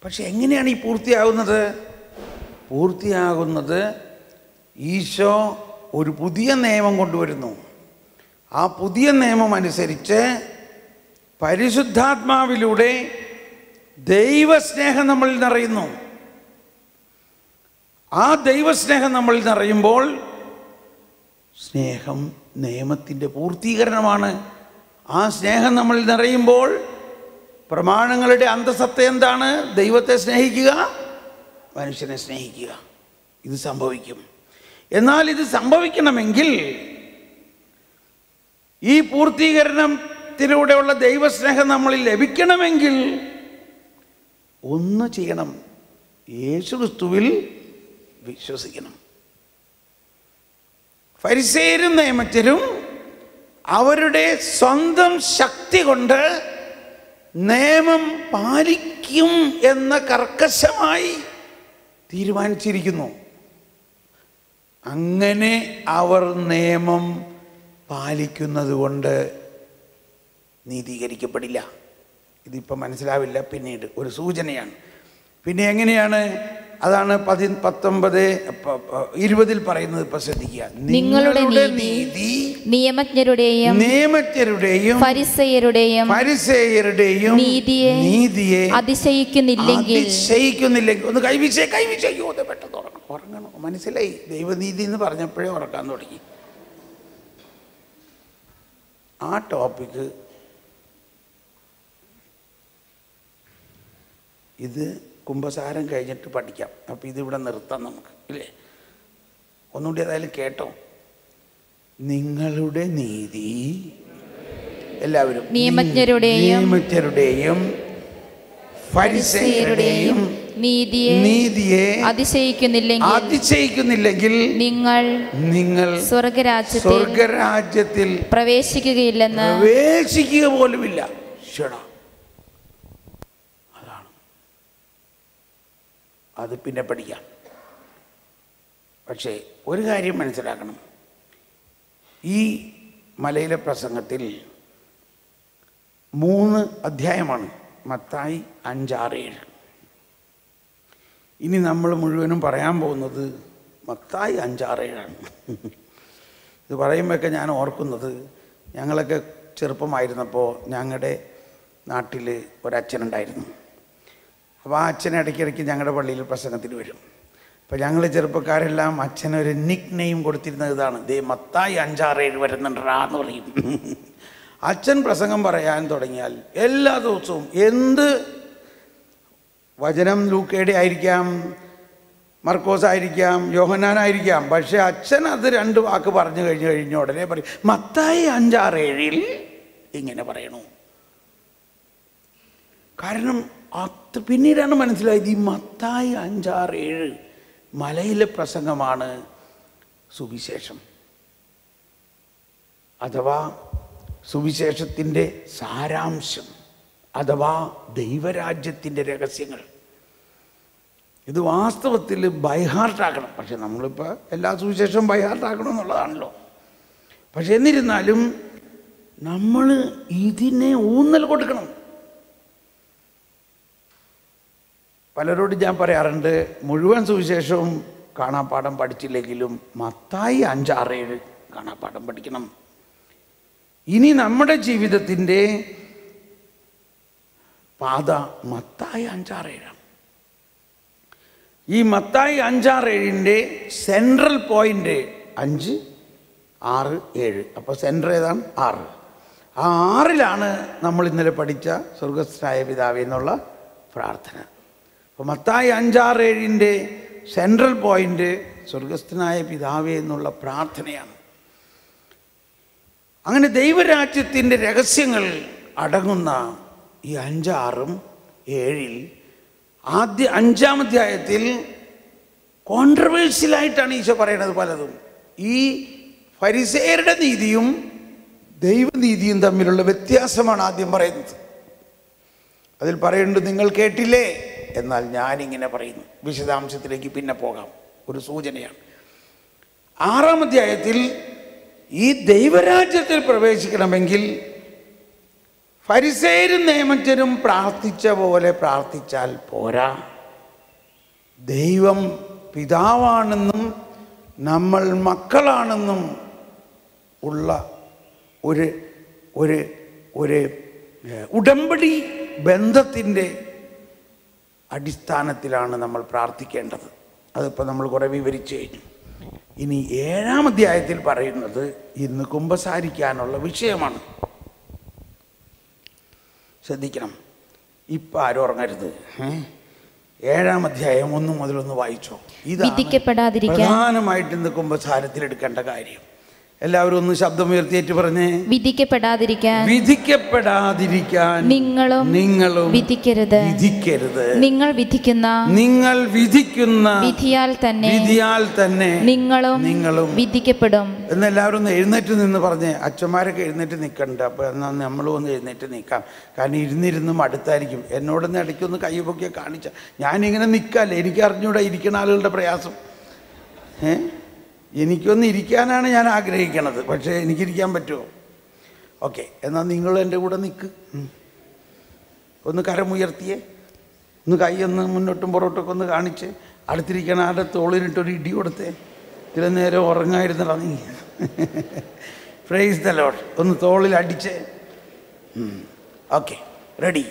പക്ഷെ എങ്ങനെയാണ് ഈ പൂർത്തിയാകുന്നത്? പൂർത്തിയാകുന്നത് ഈശോ ഒരു പുതിയ നിയമം കൊണ്ടുവരുന്നു. ആ പുതിയ നിയമം അനുസരിച്ച് പരിശുദ്ധാത്മാവിലൂടെ ദൈവസ്നേഹം നമ്മളിൽ നിറയുന്നു. ആ ദൈവസ്നേഹം നമ്മളിൽ നിറയുമ്പോൾ സ്നേഹം നിയമത്തിൻ്റെ പൂർത്തീകരണമാണ്. ആ സ്നേഹം നമ്മളിൽ നിറയുമ്പോൾ പ്രമാണങ്ങളുടെ അന്തസത്ത എന്താണ്? ദൈവത്തെ സ്നേഹിക്കുക, മനുഷ്യനെ സ്നേഹിക്കുക. ഇത് സംഭവിക്കും. എന്നാൽ ഇത് സംഭവിക്കണമെങ്കിൽ, ഈ പൂർത്തീകരണത്തിലൂടെയുള്ള ദൈവസ്നേഹം നമ്മളിൽ ലഭിക്കണമെങ്കിൽ ഒന്ന് ചെയ്യണം: യേശുക്രിസ്തുവിൽ വിശ്വസിക്കണം. ഫരിസേയരും നിയമജ്ഞരും അവരുടെ സ്വന്തം ശക്തി കൊണ്ട് നിയമം പാലിക്കും എന്ന് കർക്കശമായി തീരുമാനിച്ചിരിക്കുന്നു. അങ്ങനെ അവർ നിയമം പാലിക്കുന്നത് കൊണ്ട് നീതീകരിക്കപ്പെടില്ല. ഇതിപ്പോൾ മനസ്സിലാവില്ല, പിന്നീട് ഒരു സൂചനയാണ്. പിന്നെ എങ്ങനെയാണ്? അതാണ് 19:20 പറയുന്നത്. ഇപ്പൊ ശ്രദ്ധിക്കുക: നിങ്ങളുടെ നീതി നിയമജ്ഞരുടെയും ഫരിസേയരുടെയും നീതിയെ അതിശയിക്കുന്നില്ലെങ്കിൽ ഒന്ന് കൈവിശയ്യോ പെട്ടെന്ന് ഉറങ്ങണം. മനസ്സിലായി? ദൈവനീതി എന്ന് പറഞ്ഞപ്പോഴേ ഉറക്കാൻ തുടങ്ങി. ആ ടോപ്പിക്ക് ഇത് കുംഭസാരം കഴിഞ്ഞിട്ട് പഠിക്കാം. അപ്പം ഇതിവിടെ നിർത്താം നമുക്ക്, ഇല്ലേ? ഒന്നുകൂടി ഏതായാലും കേട്ടോ. നിങ്ങളുടെ നീതി, എല്ലാവരും, നിയമജ്ഞരുടെയും ഫരിസേയരുടെയും നീതിയെ അതിശയിക്കുന്നില്ലെങ്കിൽ നിങ്ങൾ സ്വർഗരാജ്യത്തിൽ പ്രവേശിക്കുക പോലുമില്ല. അത് പിന്നെ പഠിക്കാം. പക്ഷേ ഒരു കാര്യം മനസ്സിലാക്കണം: ഈ മലയിലെ പ്രസംഗത്തിൽ 3 അധ്യായമാണ്. മത്തായി 5, 6, 7. ഇനി നമ്മൾ മുഴുവനും പറയാൻ പോകുന്നത് മത്തായി 5, 6, 7 ഇത് പറയുമ്പോഴൊക്കെ ഞാൻ ഓർക്കുന്നത്, ഞങ്ങളൊക്കെ ചെറുപ്പമായിരുന്നപ്പോൾ ഞങ്ങളുടെ നാട്ടിൽ ഒരച്ഛനുണ്ടായിരുന്നു. അപ്പോൾ ആ അച്ഛൻ ഇടയ്ക്കിടയ്ക്ക് ഞങ്ങളുടെ പള്ളിയിൽ പ്രസംഗത്തിന് വരും. അപ്പോൾ ഞങ്ങൾ ചെറുപ്പക്കാരെല്ലാം അച്ഛനൊരു നിക് നെയിം കൊടുത്തിരുന്നത് ഇതാണ്: ദേ മത്തായി 5, 6, 7 വരുന്നുണ്ടാ എന്ന് പറയും. അച്ഛൻ പ്രസംഗം പറയാൻ തുടങ്ങിയാൽ എല്ലാ ദിവസവും എന്ത് വചനം, ലൂക്കയുടെ ആയിരിക്കാം, മർക്കോസ് ആയിരിക്കാം, യോഹന്നാനായിരിക്കാം, പക്ഷേ അച്ഛൻ അത് 2 വാക്ക് പറഞ്ഞു കഴിഞ്ഞ ഉടനെ പറയും മത്തായി 5, 6, 7 ഇങ്ങനെ പറയണു. കാരണം പിന്നീടാണ് മനസ്സിലായത് ഈ മത്തായി 5, 6, 7 മലയിലെ പ്രസംഗമാണ് സുവിശേഷം, അഥവാ സുവിശേഷത്തിൻ്റെ സാരാംശം, അഥവാ ദൈവരാജ്യത്തിൻ്റെ രഹസ്യങ്ങൾ. ഇത് വാസ്തവത്തിൽ ബൈഹാർട്ടാക്കണം. പക്ഷെ നമ്മളിപ്പോൾ എല്ലാ സുവിശേഷവും ബൈഹാർട്ടാക്കണം എന്നുള്ളതാണല്ലോ. പക്ഷെ എന്നിരുന്നാലും നമ്മൾ ഇതിനെ ഊന്നൽ കൊടുക്കണം. പലരോട് ഞാൻ പറയാറുണ്ട്, മുഴുവൻ സുവിശേഷവും കാണാപ്പാഠം പഠിച്ചില്ലെങ്കിലും മത്തായി 5, 6, 7 കാണാപ്പാഠം പഠിക്കണം. ഇനി നമ്മുടെ ജീവിതത്തിൻ്റെ പാത മത്തായി 5, 6, 7. ഈ മത്തായി 5, 6, 7 സെൻട്രൽ പോയിന്റ് 5, 6, 7. അപ്പോൾ സെൻട്രൽ ഏതാണ്? 6. ആ 6ലാണ് നമ്മൾ ഇന്നലെ പഠിച്ച സ്വർഗസ്ഥനായ പിതാവേ എന്നുള്ള പ്രാർത്ഥന. അപ്പോൾ മത്തായി 5, 6, 7 സെൻട്രൽ പോയിന്റ് സ്വർഗസ്ഥനായ പിതാവേ എന്നുള്ള പ്രാർത്ഥനയാണ്. അങ്ങനെ ദൈവരാജ്യത്തിൻ്റെ രഹസ്യങ്ങൾ അടങ്ങുന്ന ഈ 5, 6, 7 5-ാം അധ്യായത്തിൽ കോൺട്രവേഴ്സ്യലായിട്ടാണ് ഈശോ പറയണത് പലതും. ഈ ഫരിസേയരുടെ നീതിയും ദൈവനീതിയും തമ്മിലുള്ള വ്യത്യാസമാണ് ആദ്യം പറയുന്നത്. അതിൽ പറയുന്നുണ്ട്, നിങ്ങൾ കേട്ടില്ലേ, എന്നാൽ ഞാനിങ്ങനെ പറയുന്നു. വിശദാംശത്തിലേക്ക് പിന്നെ പോകാം, ഒരു സൂചനയാണ്. 6-ാം അധ്യായത്തിൽ ഈ ദൈവരാജ്യത്തിൽ പ്രവേശിക്കണമെങ്കിൽ ഫരിസേയരും നിയമജ്ഞരും പ്രാർത്ഥിച്ച പോലെ പ്രാർത്ഥിച്ചാൽ പോരാ. ദൈവം പിതാവാണെന്നും നമ്മൾ മക്കളാണെന്നും ഉള്ള ഒരു ഒരു ഒരു ഉടമ്പടി ബന്ധത്തിൻ്റെ അടിസ്ഥാനത്തിലാണ് നമ്മൾ പ്രാർത്ഥിക്കേണ്ടത്. അതിപ്പോൾ നമ്മൾ കുറേ വിവരിച്ചു കഴിഞ്ഞു. ഇനി 7-ാം അധ്യായത്തിൽ പറയുന്നത് ഇന്ന് കുമ്പസാരിക്കാനുള്ള വിഷയമാണ്. ശ്രദ്ധിക്കണം, ഇപ്പം ആരും ഉറങ്ങരുത്. 7-ാം അധ്യായം 1 മുതൽ 1 വായിച്ചോ. ഇതാണ് പ്രധാനമായിട്ട് ഇന്ന് കുമ്പസാരത്തിൽ എടുക്കേണ്ട കാര്യം. എല്ലാവരും ഒന്ന് ശബ്ദമുയർത്തിയേറ്റ് പറഞ്ഞേ. വിധിക്കപ്പെടാതിരിക്കാൻ നിങ്ങളും വിധിക്കരുത്. നിങ്ങൾ വിധിക്കുന്ന വിധിയാൽ തന്നെ നിങ്ങളും വിധിക്കപ്പെടും എന്നെല്ലാവരും ഒന്ന് എഴുന്നേറ്റ് നിന്ന് പറഞ്ഞേ. അച്ഛന്മാരൊക്കെ എഴുന്നേറ്റ് നിൽക്കണ്ട. അപ്പോൾ എന്നാൽ നമ്മളും ഒന്ന് എഴുന്നേറ്റ് നിൽക്കാം. കാരണം ഇരുന്നിരുന്നും അടുത്തായിരിക്കും. എന്നോടൊന്ന് ഇടയ്ക്കൊന്ന് കൈ പൊക്കിയെ കാണിച്ച ഞാനിങ്ങനെ നിൽക്കാല്ലേ. എനിക്ക് അറിഞ്ഞൂടെ ഇരിക്കുന്ന ആളുകളുടെ പ്രയാസം. എനിക്കൊന്ന് ഇരിക്കാനാണ് ഞാൻ ആഗ്രഹിക്കണത്, പക്ഷേ എനിക്കിരിക്കാൻ പറ്റുമോ? ഓക്കെ, എന്നാൽ നിങ്ങൾ എൻ്റെ കൂടെ നിൽക്ക്. ഒന്ന് കരമുയർത്തിയേ, ഒന്ന് കൈ ഒന്ന് മുന്നോട്ടും പുറകോട്ടൊക്കെ ഒന്ന് കാണിച്ച് അടുത്തിരിക്കണ ആരുടെ തോളിനിട്ടൊരു ഇടി കൊടുത്തേ. ചില നേരം ഉറങ്ങായിരുന്നടാ നീ. Praise the Lord. ഒന്ന് തോളിൽ അടിച്ചേ. Okay, ready.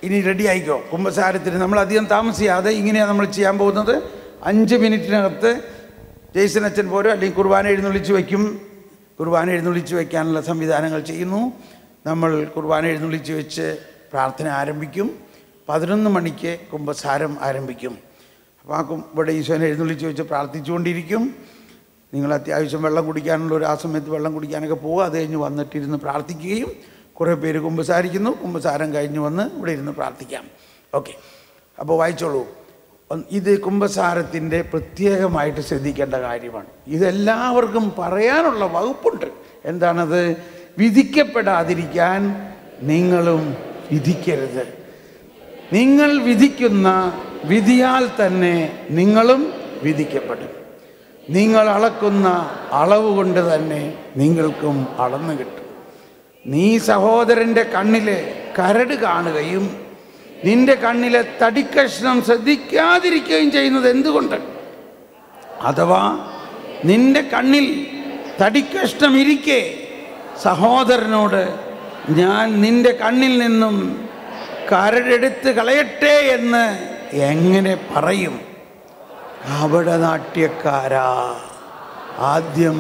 ഇനി റെഡി ആയിക്കോ. കുമ്പസാരത്തിന് നമ്മൾ അധികം താമസിയാതെ ഇങ്ങനെയാണ് നമ്മൾ ചെയ്യാൻ പോകുന്നത്. 5 മിനിറ്റിനകത്ത് ജെയ്സൺ അച്ഛൻ പോരോ, അല്ലെങ്കിൽ കുർബാന എഴുന്നള്ളിച്ച് വയ്ക്കും. കുർബാന എഴുന്നള്ളിച്ച് വയ്ക്കാനുള്ള സംവിധാനങ്ങൾ ചെയ്യുന്നു. നമ്മൾ കുർബാന എഴുന്നള്ളിച്ച് വെച്ച് പ്രാർത്ഥന ആരംഭിക്കും. 11 മണിക്ക് കുമ്പസാരം ആരംഭിക്കും. അപ്പോൾ ഇവിടെ ഈശോനെ എഴുന്നള്ളിച്ച് വെച്ച് പ്രാർത്ഥിച്ചുകൊണ്ടിരിക്കും. നിങ്ങൾ അത്യാവശ്യം വെള്ളം കുടിക്കാനുള്ള ആ സമയത്ത് വെള്ളം കുടിക്കാനൊക്കെ പോകുക. അത് കഴിഞ്ഞ് വന്നിട്ടിരുന്ന് പ്രാർത്ഥിക്കുകയും കുറേ പേര് കുമ്പസാരിക്കുന്നു. കുമ്പസാരം കഴിഞ്ഞ് വന്ന് ഇവിടെ ഇരുന്ന് പ്രാർത്ഥിക്കാം. ഓക്കെ, അപ്പോൾ വായിച്ചോളൂ. ഇത് കുമ്പസാരത്തിൻ്റെ പ്രത്യേകമായിട്ട് ശ്രദ്ധിക്കേണ്ട കാര്യമാണ്. ഇതെല്ലാവർക്കും പറയാനുള്ള വകുപ്പുണ്ട്. എന്താണത്? വിധിക്കപ്പെടാതിരിക്കാൻ നിങ്ങളും വിധിക്കരുത്. നിങ്ങൾ വിധിക്കുന്ന വിധിയാൽ തന്നെ നിങ്ങളും വിധിക്കപ്പെടും. നിങ്ങൾ അളക്കുന്ന അളവ് കൊണ്ട് തന്നെ നിങ്ങൾക്കും അളന്നു കിട്ടും. നീ സഹോദരൻ്റെ കണ്ണിലെ കരട് കാണുകയും നിന്റെ കണ്ണിലെ തടിക്കഷ്ണം ശ്രദ്ധിക്കാതിരിക്കുകയും ചെയ്യുന്നത് എന്തുകൊണ്ട്? അഥവാ നിന്റെ കണ്ണിൽ തടിക്കഷ്ണം ഇരിക്കെ സഹോദരനോട് ഞാൻ നിന്റെ കണ്ണിൽ നിന്നും കരടെടുത്ത് കളയട്ടെ എന്ന് എങ്ങനെ പറയും? കപടനാട്യക്കാരാ, ആദ്യം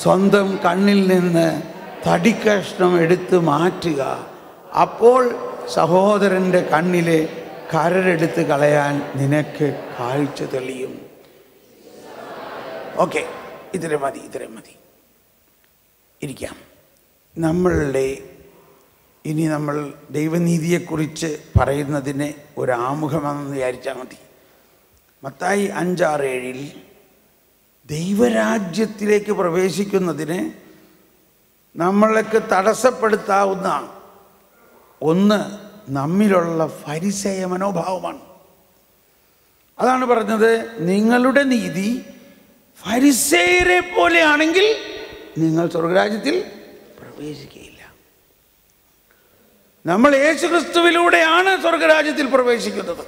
സ്വന്തം കണ്ണിൽ നിന്ന് തടിക്കഷ്ണം എടുത്ത് മാറ്റുക. അപ്പോൾ സഹോദരൻ്റെ കണ്ണിലെ കരടെടുത്ത് കളയാൻ നിനക്ക് കാഴ്ച തെളിയും. ഓക്കെ, ഇത്രയും മതി. ഇരിക്കാം. ഇനി നമ്മൾ ദൈവനീതിയെക്കുറിച്ച് പറയുന്നതിന് ഒരു ആമുഖമെന്ന് വിചാരിച്ചാൽ മതി. മത്തായി 5:6-7 ദൈവരാജ്യത്തിലേക്ക് പ്രവേശിക്കുന്നതിന് നമ്മളൊക്കെ തടസ്സപ്പെടുത്താവുന്ന ഒന്ന് നമ്മിലുള്ള ഫരിസേയ മനോഭാവമാണ്. അതാണ് പറഞ്ഞത്, നിങ്ങളുടെ നീതി ഫരിസേയരെ പോലെയാണെങ്കിൽ നിങ്ങൾ സ്വർഗരാജ്യത്തിൽ പ്രവേശിക്കുകയില്ല. നമ്മൾ യേശുക്രിസ്തുവിലൂടെയാണ് സ്വർഗരാജ്യത്തിൽ പ്രവേശിക്കുന്നത്.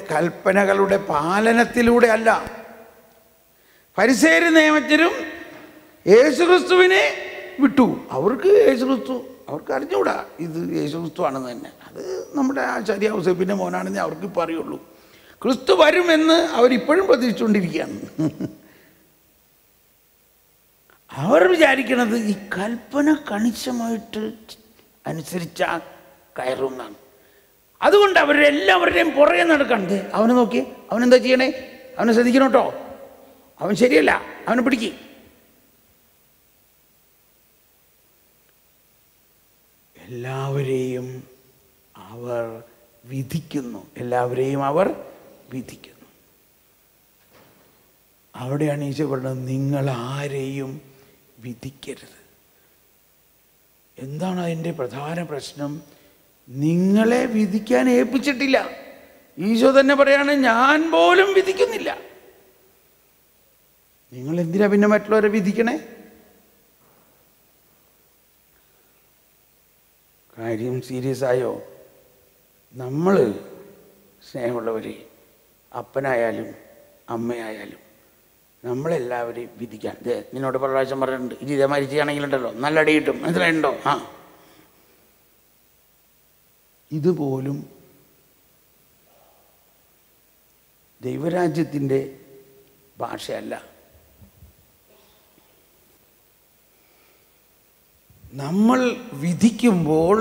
കൽപ്പനകളുടെ പാലനത്തിലൂടെ അല്ല. ഫരിസേയരും നിയമജ്ഞരും യേശുക്രിസ്തുവിനെ വിട്ടു. അവർക്ക് അവർക്ക് അറിഞ്ഞുകൂടാ ഇത് യേശുക്രിസ്തു ആണെന്ന് തന്നെ. അത് നമ്മുടെ ആചാര്യ ഔസേപ്പിൻ്റെ മോനാണെന്ന് അവർക്കിപ്പോൾ അറിയുള്ളൂ. ക്രിസ്തു വരുമെന്ന് അവരിപ്പോഴും പ്രതീക്ഷിച്ചുകൊണ്ടിരിക്കുകയാണ്. അവർ വിചാരിക്കണത് ഈ കൽപ്പന കണിശമായിട്ട് അനുസരിച്ചാൽ കയറും എന്നാണ്. അതുകൊണ്ട് അവരെല്ലാവരുടെയും പുറകെ നടക്കണത്. അവനെ നോക്കി, അവനെന്താ ചെയ്യണേ? അവനെ ശ്രദ്ധിക്കണം കേട്ടോ, അവൻ ശരിയല്ല, അവനെ പിടിക്ക്. എല്ലാവരെയും അവർ വിധിക്കുന്നു. അവിടെയാണ് ഈശോ പറഞ്ഞത്, നിങ്ങൾ ആരെയും വിധിക്കരുത്. എന്താണ് അതിൻ്റെ പ്രധാന പ്രശ്നം? നിങ്ങളെ വിധിക്കാൻ ഏൽപ്പിച്ചിട്ടില്ല. ഈശോ തന്നെ പറയാണ്, ഞാൻ പോലും വിധിക്കുന്നില്ല. നിങ്ങൾ എന്തിനാ പിന്നെ മറ്റുള്ളവരെ വിധിക്കണേ? കാര്യം സീരിയസ് ആയോ? നമ്മൾ സ്നേഹമുള്ളവർ, അപ്പനായാലും അമ്മയായാലും നമ്മളെല്ലാവരെയും വിധിക്കാൻ. നിന്നോട് പ്രാവശ്യം പറഞ്ഞിട്ടുണ്ട്, ഇത് ഇതേമാതിരി ചെയ്യുകയാണെങ്കിലുണ്ടല്ലോ നല്ല അടി കിട്ടും, മനസ്സിലായിട്ടുണ്ടോ? ഇതുപോലും ദൈവരാജ്യത്തിൻ്റെ ഭാഷയല്ല. നമ്മൾ വിധിക്കുമ്പോൾ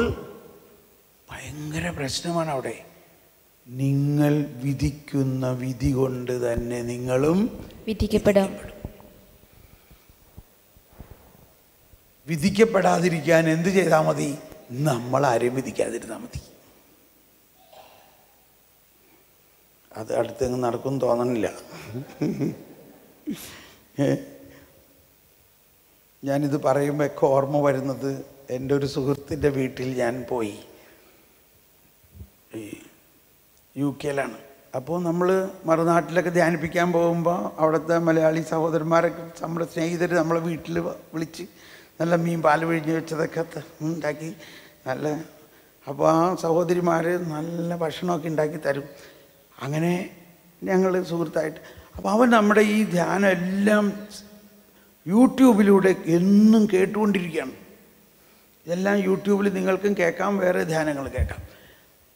ഭയങ്കര പ്രശ്നമാണ് അവിടെ. നിങ്ങൾ വിധിക്കുന്ന വിധി കൊണ്ട് തന്നെ നിങ്ങളും വിധിക്കപ്പെടും. വിധിക്കപ്പെടാതിരിക്കാൻ എന്ത് ചെയ്താൽ മതി? നമ്മൾ ആരെയും വിധിക്കാതിരുന്നാൽ മതി. അത് അടുത്തെങ്ങ് നടക്കും തോന്നണില്ല. ഞാനിത് പറയുമ്പോഴൊക്കെ ഓർമ്മ വരുന്നത്, എൻ്റെ ഒരു സുഹൃത്തിൻ്റെ വീട്ടിൽ ഞാൻ പോയി. UK-ലാണ്. അപ്പോൾ നമ്മൾ മറുനാട്ടിലൊക്കെ ധ്യാനിപ്പിക്കാൻ പോകുമ്പോൾ അവിടുത്തെ മലയാളി സഹോദരന്മാരൊക്കെ, നമ്മുടെ സ്നേഹിതർ നമ്മളെ വീട്ടിൽ വിളിച്ച് നല്ല മീൻ പാല് പിഴിഞ്ഞ് വെച്ചതൊക്കെ ഉണ്ടാക്കി നല്ല. അപ്പോൾ ആ സഹോദരിമാർ നല്ല ഭക്ഷണമൊക്കെ ഉണ്ടാക്കി തരും. അങ്ങനെ ഞങ്ങൾ സുഹൃത്തായിട്ട്. അപ്പോൾ അവൻ നമ്മുടെ ഈ ധ്യാനം എല്ലാം യൂട്യൂബിലൂടെ എന്നും കേട്ടുകൊണ്ടിരിക്കുകയാണ്. ഇതെല്ലാം യൂട്യൂബിൽ നിങ്ങൾക്കും കേൾക്കാം, വേറെ ധ്യാനങ്ങൾ കേൾക്കാം.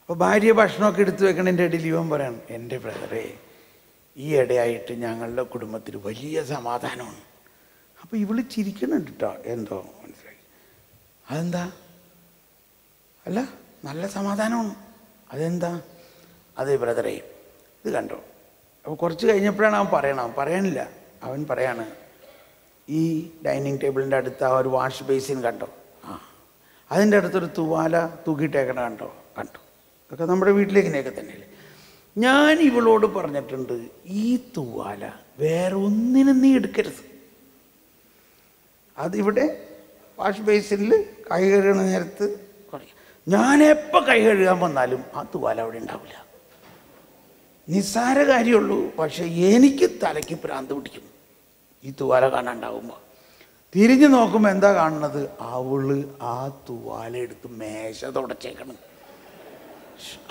അപ്പോൾ ഭാര്യ ഭക്ഷണമൊക്കെ എടുത്തു വെക്കണതിൻ്റെ ഇടയിൽ ഇവൻ പറയണം, എൻ്റെ ബ്രദറെ, ഈ ഇടയായിട്ട് ഞങ്ങളുടെ കുടുംബത്തിൽ വലിയ സമാധാനമാണ്. അപ്പോൾ ഇവള് ചിരിക്കുന്നുണ്ട് കേട്ടോ, എന്തോ മനസ്സിലായി. അതെന്താ? അല്ല, നല്ല സമാധാനമാണ്. അതെന്താ? അതെ ബ്രദറെ, ഇത് കണ്ടോ. അപ്പോൾ കുറച്ച് കഴിഞ്ഞപ്പോഴാണ് അവൻ പറയണം, അവൻ പറയണില്ല, അവൻ പറയാണ്, ഈ ഡൈനിങ് ടേബിളിൻ്റെ അടുത്ത് ആ ഒരു വാഷ് ബേസിൻ കണ്ടോ? അതിൻ്റെ അടുത്തൊരു തുവാല തൂക്കിയിട്ടേക്കണ കണ്ടോ? അതൊക്കെ നമ്മുടെ വീട്ടിലേക്കിനെയൊക്കെ തന്നെയല്ലേ. ഞാൻ ഇവളോട് പറഞ്ഞിട്ടുണ്ട്, ഈ തുവാല വേറെ ഒന്നിനും നീ എടുക്കരുത്. അതിവിടെ വാഷ് ബേസിനിൽ കൈ കഴുകണ നേരത്ത് ഞാനെപ്പോൾ കൈ കഴുകാൻ വന്നാലും ആ തുവാല അവിടെ ഉണ്ടാവില്ല. നിസ്സാര കാര്യമുള്ളൂ, പക്ഷെ എനിക്ക് തലയ്ക്ക് ഭ്രാന്ത് പിടിക്കും ഈ തുവാല കാണാണ്ടാവുമ്പോൾ. തിരിഞ്ഞു നോക്കുമ്പോൾ എന്താ കാണുന്നത്? അവള് ആ തുവാല എടുത്ത് മേശ തുടച്ചേക്കണം.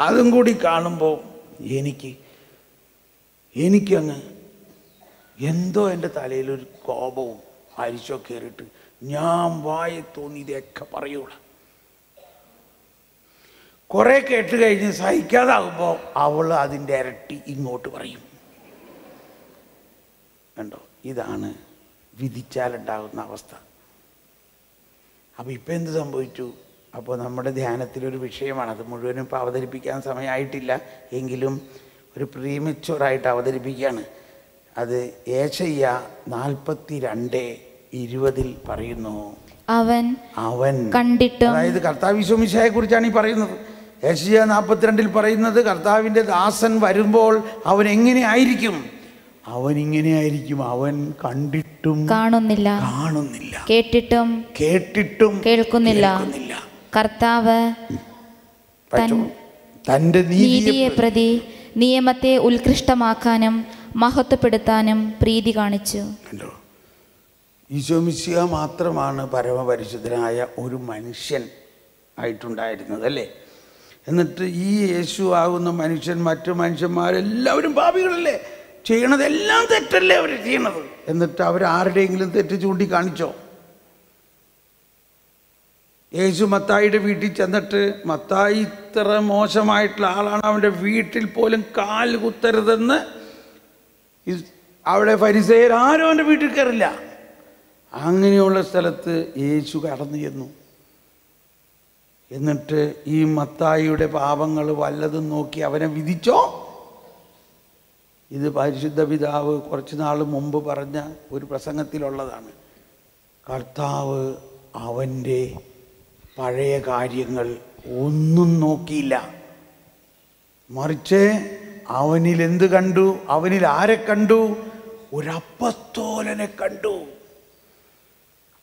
അതും കൂടി കാണുമ്പോൾ എനിക്കങ്ങ് എന്തോ എൻ്റെ തലയിലൊരു കോപവും അരിശോ കയറിയിട്ട് ഞാൻ വായ തോന്നിയതൊക്കെ പറയൂല. കുറേ കേട്ട് കഴിഞ്ഞ് സഹിക്കാതാകുമ്പോൾ അവൾ അതിൻ്റെ ഇരട്ടി ഇങ്ങോട്ട് പറയും. കണ്ടോ, ഇതാണ് വിധിച്ചാലുണ്ടാകുന്ന അവസ്ഥ. അപ്പോൾ ഇപ്പം എന്ത് സംഭവിച്ചു? അപ്പോൾ നമ്മുടെ ധ്യാനത്തിലൊരു വിഷയമാണ്, അത് മുഴുവനും ഇപ്പോൾ അവതരിപ്പിക്കാൻ സമയമായിട്ടില്ല, എങ്കിലും ഒരു പ്രീമച്വറായിട്ട് അവതരിപ്പിക്കുകയാണ്. അത് യേശയ്യ 42:20 പറയുന്നു, അവൻ കണ്ടിട്ടും. അതായത് കർത്താവ് ഈശോ മിശിഹായെ കുറിച്ചാണ് ഈ പറയുന്നത്. യേശയ്യ 42 പറയുന്നത്, കർത്താവിൻ്റെ ദാസൻ വരുമ്പോൾ അവൻ എങ്ങനെ ആയിരിക്കും? അവൻ ഇങ്ങനെ ആയിരിക്കും, അവൻ കണ്ടിട്ടും കാണുന്നില്ല, കേട്ടിട്ടും കേൾക്കുന്നില്ല. കർത്താവ് തന്റെ നീതിയെ പ്രതി നിയമത്തെ ഉത്കൃഷ്ടമാക്കാനും മഹത്വപ്പെടുത്താനും പ്രീതി കാണിച്ചു. ഈശോ മിശിഹ മാത്രമാണ് പരമപരിശുദ്ധനായ ഒരു മനുഷ്യൻ ആയിട്ടുണ്ടായിരുന്നത്, അല്ലേ? എന്നിട്ട് ഈ യേശു ആകുന്ന മനുഷ്യൻ, മറ്റു മനുഷ്യന്മാരെല്ലാവരും പാപികളല്ലേ, ചെയ്യണതെല്ലാം തെറ്റല്ലേ അവർ ചെയ്യണത്. എന്നിട്ട് അവരാരുടെയെങ്കിലും തെറ്റ് ചൂണ്ടിക്കാണിച്ചോ? യേശു മത്തായിയുടെ വീട്ടിൽ ചെന്നിട്ട്, മത്തായി ഇത്ര മോശമായിട്ടുള്ള ആളാണ്, അവൻ്റെ വീട്ടിൽ പോലും കാൽ കുത്തരുതെന്ന് അവിടെ ഫരിസേയർ ആരും അവൻ്റെ വീട്ടിൽ കയറില്ല. അങ്ങനെയുള്ള സ്ഥലത്ത് യേശു കടന്നു ചെന്നു. എന്നിട്ട് ഈ മത്തായിയുടെ പാപങ്ങൾ വല്ലതും നോക്കി അവനെ വിധിച്ചോ? ഇത് പരിശുദ്ധ പിതാവ് കുറച്ച് നാൾ മുമ്പ് പറഞ്ഞ ഒരു പ്രസംഗത്തിലുള്ളതാണ്. കർത്താവ് അവൻ്റെ പഴയ കാര്യങ്ങൾ ഒന്നും നോക്കിയില്ല, മറിച്ച് അവനിൽ എന്ത് കണ്ടു? അവനിൽ ആരെ കണ്ടു? ഒരു അപ്പസ്തോലനെ കണ്ടു.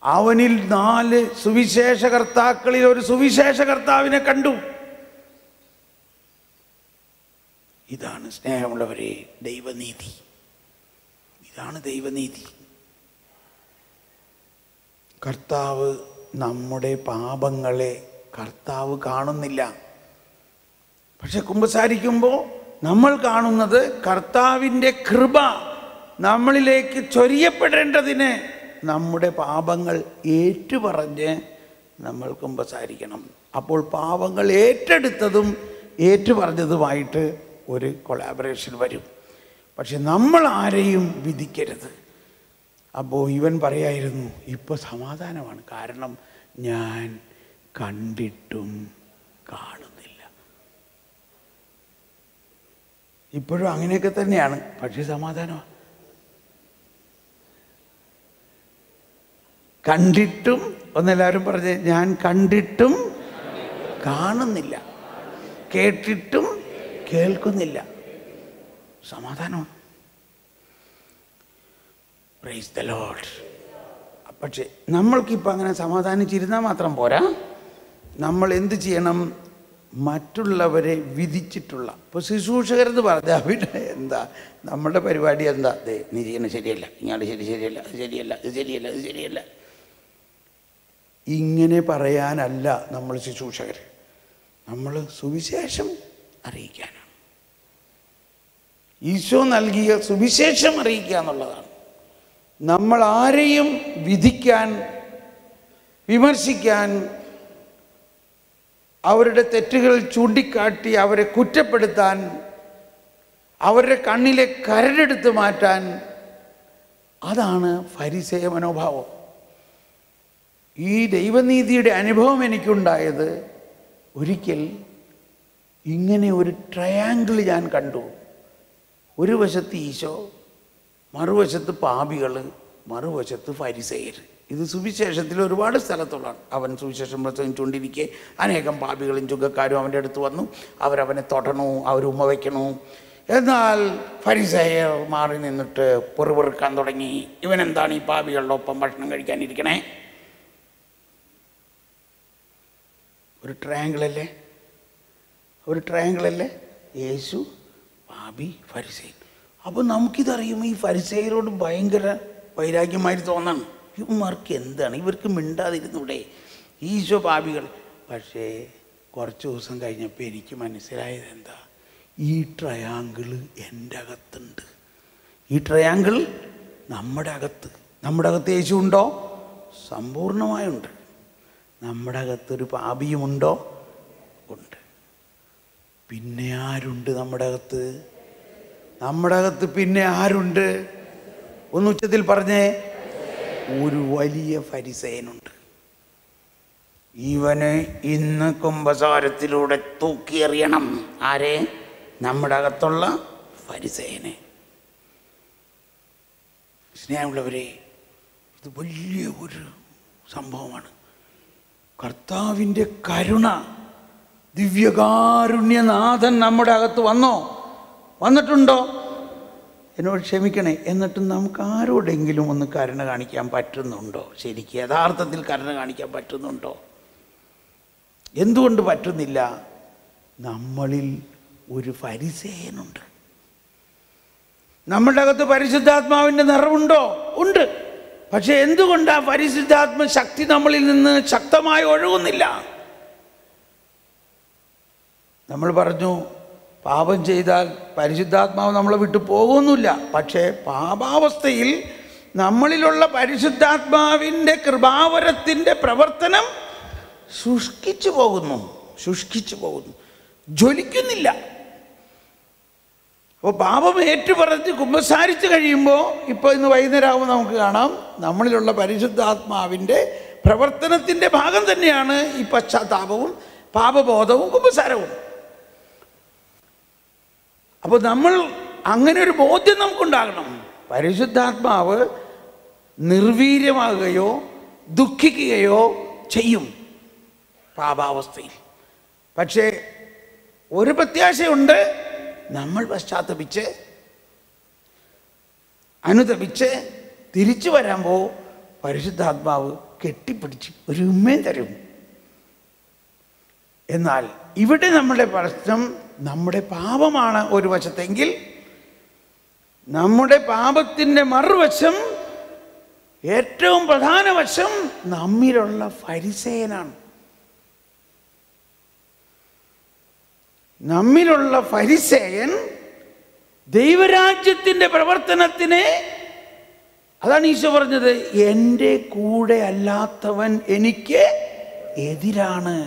അവനിൽ 4 സുവിശേഷകർത്താക്കളിൽ ഒരു സുവിശേഷകർത്താവിനെ കണ്ടു. ഇതാണ് സ്നേഹമുള്ളവരെ ദൈവനീതി. ഇതാണ് ദൈവനീതി. കർത്താവ് നമ്മുടെ പാപങ്ങളെ കർത്താവ് കാണുന്നില്ല. പക്ഷെ കുമ്പസാരിക്കുമ്പോൾ നമ്മൾ കാണുന്നത് കർത്താവിൻ്റെ കൃപ നമ്മളിലേക്ക് ചൊരിയപ്പെടേണ്ടതിന് നമ്മുടെ പാപങ്ങൾ ഏറ്റുപറഞ്ഞ് നമ്മൾ കുമ്പസാരിക്കണം. അപ്പോൾ പാപങ്ങൾ ഏറ്റെടുത്തതും ഏറ്റുപറഞ്ഞതുമായിട്ട് ഒരു കൊളാബറേഷൻ വരും. പക്ഷെ നമ്മൾ ആരെയും വിധിക്കരുത്. അപ്പോൾ ഇവൻ പറയായിരുന്നു, ഇപ്പോൾ സമാധാനമാണ്, കാരണം ഞാൻ കണ്ടിട്ടും കാണുന്നില്ല. ഇപ്പോഴും അങ്ങനെയൊക്കെ തന്നെയാണ്, പക്ഷേ സമാധാനമാണ്. കണ്ടിട്ടും, ഒന്നെല്ലാവരും പറഞ്ഞേ, ഞാൻ കണ്ടിട്ടും കാണുന്നില്ല, കേട്ടിട്ടും കേൾക്കുന്നില്ല. സമാധാനമാണ്. Price the Lord. പക്ഷേ നമ്മൾക്കിപ്പോൾ അങ്ങനെ സമാധാനിച്ചിരുന്നാൽ മാത്രം പോരാ. നമ്മൾ എന്ത് ചെയ്യണം? മറ്റുള്ളവരെ വിധിച്ചിട്ടുള്ള, ഇപ്പോൾ ശുശ്രൂഷകരെന്ന് പറഞ്ഞാൽ പിന്നെ എന്താ നമ്മുടെ പരിപാടി? എന്താ? നീ ചെയ്യണത് ശരിയല്ല, ഇങ്ങോട്ട് ശരിയല്ല, അത് ശരിയല്ല, ഇത് ശരിയല്ല, ഇത് ശരിയല്ല. ഇങ്ങനെ പറയാനല്ല നമ്മൾ ശുശ്രൂഷകർ. നമ്മൾ സുവിശേഷം അറിയിക്കാനാണ്. ഈശോ നൽകിയ സുവിശേഷം അറിയിക്കുക എന്നുള്ളതാണ്. നമ്മൾ ആരെയും വിധിക്കാൻ, വിമർശിക്കാൻ, അവരുടെ തെറ്റുകൾ ചൂണ്ടിക്കാട്ടി അവരെ കുറ്റപ്പെടുത്താൻ, അവരുടെ കണ്ണിലെ കരടെടുത്ത് മാറ്റാൻ, അതാണ് ഫരിസേയ മനോഭാവം. ഈ ദൈവനീതിയുടെ അനുഭവം എനിക്കുണ്ടായത് ഒരിക്കൽ ഇങ്ങനെ ഒരു ട്രയാങ്കിൾ ഞാൻ കണ്ടു. ഒരു വശത്ത് ഈശോ, മറുവശത്ത് പാപികൾ, മറുവശത്ത് ഫരിസേയർ. ഇത് സുവിശേഷത്തിൽ ഒരുപാട് സ്ഥലത്തുള്ളതാണ്. അവൻ സുവിശേഷം പ്രസംഗിച്ചുകൊണ്ടിരിക്കെ അനേകം പാപികളും ചുങ്കക്കാരും അവൻ്റെ അടുത്ത് വന്നു. അവരവനെ തൊടണു, അവർ ഉമ്മ വയ്ക്കണു. എന്നാൽ ഫരിസേയർ മാറി നിന്നിട്ട് പെറുപെറുക്കാൻ തുടങ്ങി. ഇവനെന്താണ് ഈ പാപികളുടെ ഒപ്പം ഭക്ഷണം കഴിക്കാനിരിക്കണേ? ഒരു ട്രയാങ്കിളല്ലേ? ഒരു ട്രയാങ്കിളല്ലേ? യേശു, പാപി, ഫരിസേയൻ. അപ്പോൾ നമുക്കിതറിയുമ്പോൾ ഈ ഫരിസേയരോട് ഭയങ്കര വൈരാഗ്യമായി തോന്നണം. ഇവന്മാർക്ക് എന്താണ്? ഇവർക്ക് മിണ്ടാതിരുന്നൂടെ? ഈശോ പാപികൾ. പക്ഷേ കുറച്ച് ദിവസം കഴിഞ്ഞപ്പോൾ എനിക്ക് മനസ്സിലായത് എന്താ? ഈ ട്രയാങ്കിള് എൻ്റെ അകത്തുണ്ട്. ഈ ട്രയാങ്കിൾ നമ്മുടെ അകത്ത് യേശു ഉണ്ടോ? സമ്പൂർണമായുണ്ട്. നമ്മുടെ അകത്തൊരു പാപിയുമുണ്ടോ? ഉണ്ട്. പിന്നെ ആരുണ്ട് നമ്മുടെ അകത്ത്? നമ്മുടെ അകത്ത് പിന്നെ ആരുണ്ട്? ഒന്ന് ഉച്ചത്തിൽ പറഞ്ഞേ. ഒരു വലിയ ഫരിസേയനുണ്ട്. ഇവന് ഇന്ന് കുമ്പസാരത്തിലൂടെ തൂക്കിയെറിയണം. ആരെ? നമ്മുടെ അകത്തുള്ള ഫരിസേയനെ. സ്നേഹമുള്ളവരെ, ഇത് വലിയ ഒരു സംഭവമാണ്. കർത്താവിൻ്റെ കരുണ, ദിവ്യകാരുണ്യനാഥൻ നമ്മുടെ അകത്ത് വന്നിട്ടുണ്ടോ? എന്നോട് ക്ഷമിക്കണേ. എന്നിട്ടും നമുക്ക് ആരോടെങ്കിലും ഒന്ന് കരുണ കാണിക്കാൻ പറ്റുന്നുണ്ടോ? ശരിക്കും യഥാർത്ഥത്തിൽ കരുണ കാണിക്കാൻ പറ്റുന്നുണ്ടോ? എന്തുകൊണ്ട് പറ്റുന്നില്ല? നമ്മളിൽ ഒരു ഫരിസേയനുണ്ട്. നമ്മുടെ അകത്ത് പരിശുദ്ധാത്മാവിൻ്റെ നിറവുണ്ടോ? ഉണ്ട്. പക്ഷെ എന്തുകൊണ്ട് ആ പരിശുദ്ധാത്മ ശക്തി നമ്മളിൽ നിന്ന് ശക്തമായി ഒഴുകുന്നില്ല? നമ്മൾ പറഞ്ഞു, പാപം ചെയ്താൽ പരിശുദ്ധാത്മാവ് നമ്മളെ വിട്ടു പോകുന്നില്ല. പക്ഷേ പാപാവസ്ഥയിൽ നമ്മളിലുള്ള പരിശുദ്ധാത്മാവിൻ്റെ കൃപാവരത്തിൻ്റെ പ്രവർത്തനം ശുഷ്കിച്ചു പോകുന്നു, ജ്വലിക്കുന്നില്ല. അപ്പോൾ പാപം ഏറ്റുപറഞ്ഞ് കുമ്പസാരിച്ച് കഴിയുമ്പോൾ, ഇപ്പോൾ ഇന്ന് വൈകുന്നേരമാകുമ്പോൾ നമുക്ക് കാണാം, നമ്മളിലുള്ള പരിശുദ്ധാത്മാവിൻ്റെ പ്രവർത്തനത്തിൻ്റെ ഭാഗം തന്നെയാണ് ഈ പശ്ചാത്താപവും പാപബോധവും കുമ്പസാരവും. അപ്പോൾ നമ്മൾ അങ്ങനെ ഒരു ബോധ്യം നമുക്കുണ്ടാകണം. പരിശുദ്ധാത്മാവ് നിർവീര്യമാകുകയോ ദുഃഖിക്കുകയോ ചെയ്യും പാപാവസ്ഥയിൽ. പക്ഷേ ഒരു പ്രത്യാശയുണ്ട്. നമ്മൾ പശ്ചാത്തപിച്ച് അനുതപിച്ച് തിരിച്ചു വരുമ്പോൾ പരിശുദ്ധാത്മാവ് കെട്ടിപ്പിടിച്ച് ഒരു ഉമ്മയും തരും. എന്നാൽ ഇവിടെ നമ്മുടെ പ്രശ്നം, നമ്മുടെ പാപമാണ് ഒരു വശത്തെങ്കിൽ, നമ്മുടെ പാപത്തിൻ്റെ മറുവശം ഏറ്റവും പ്രധാന വശം നമ്മിലുള്ള ഫരിസേയനാണ്. നമ്മിലുള്ള ഫരിസേയൻ ദൈവരാജ്യത്തിൻ്റെ പ്രവർത്തനത്തിനെ, അതാണ് ഈശോ പറഞ്ഞത്, എൻ്റെ കൂടെ അല്ലാത്തവൻ എനിക്ക് എതിരാണ്,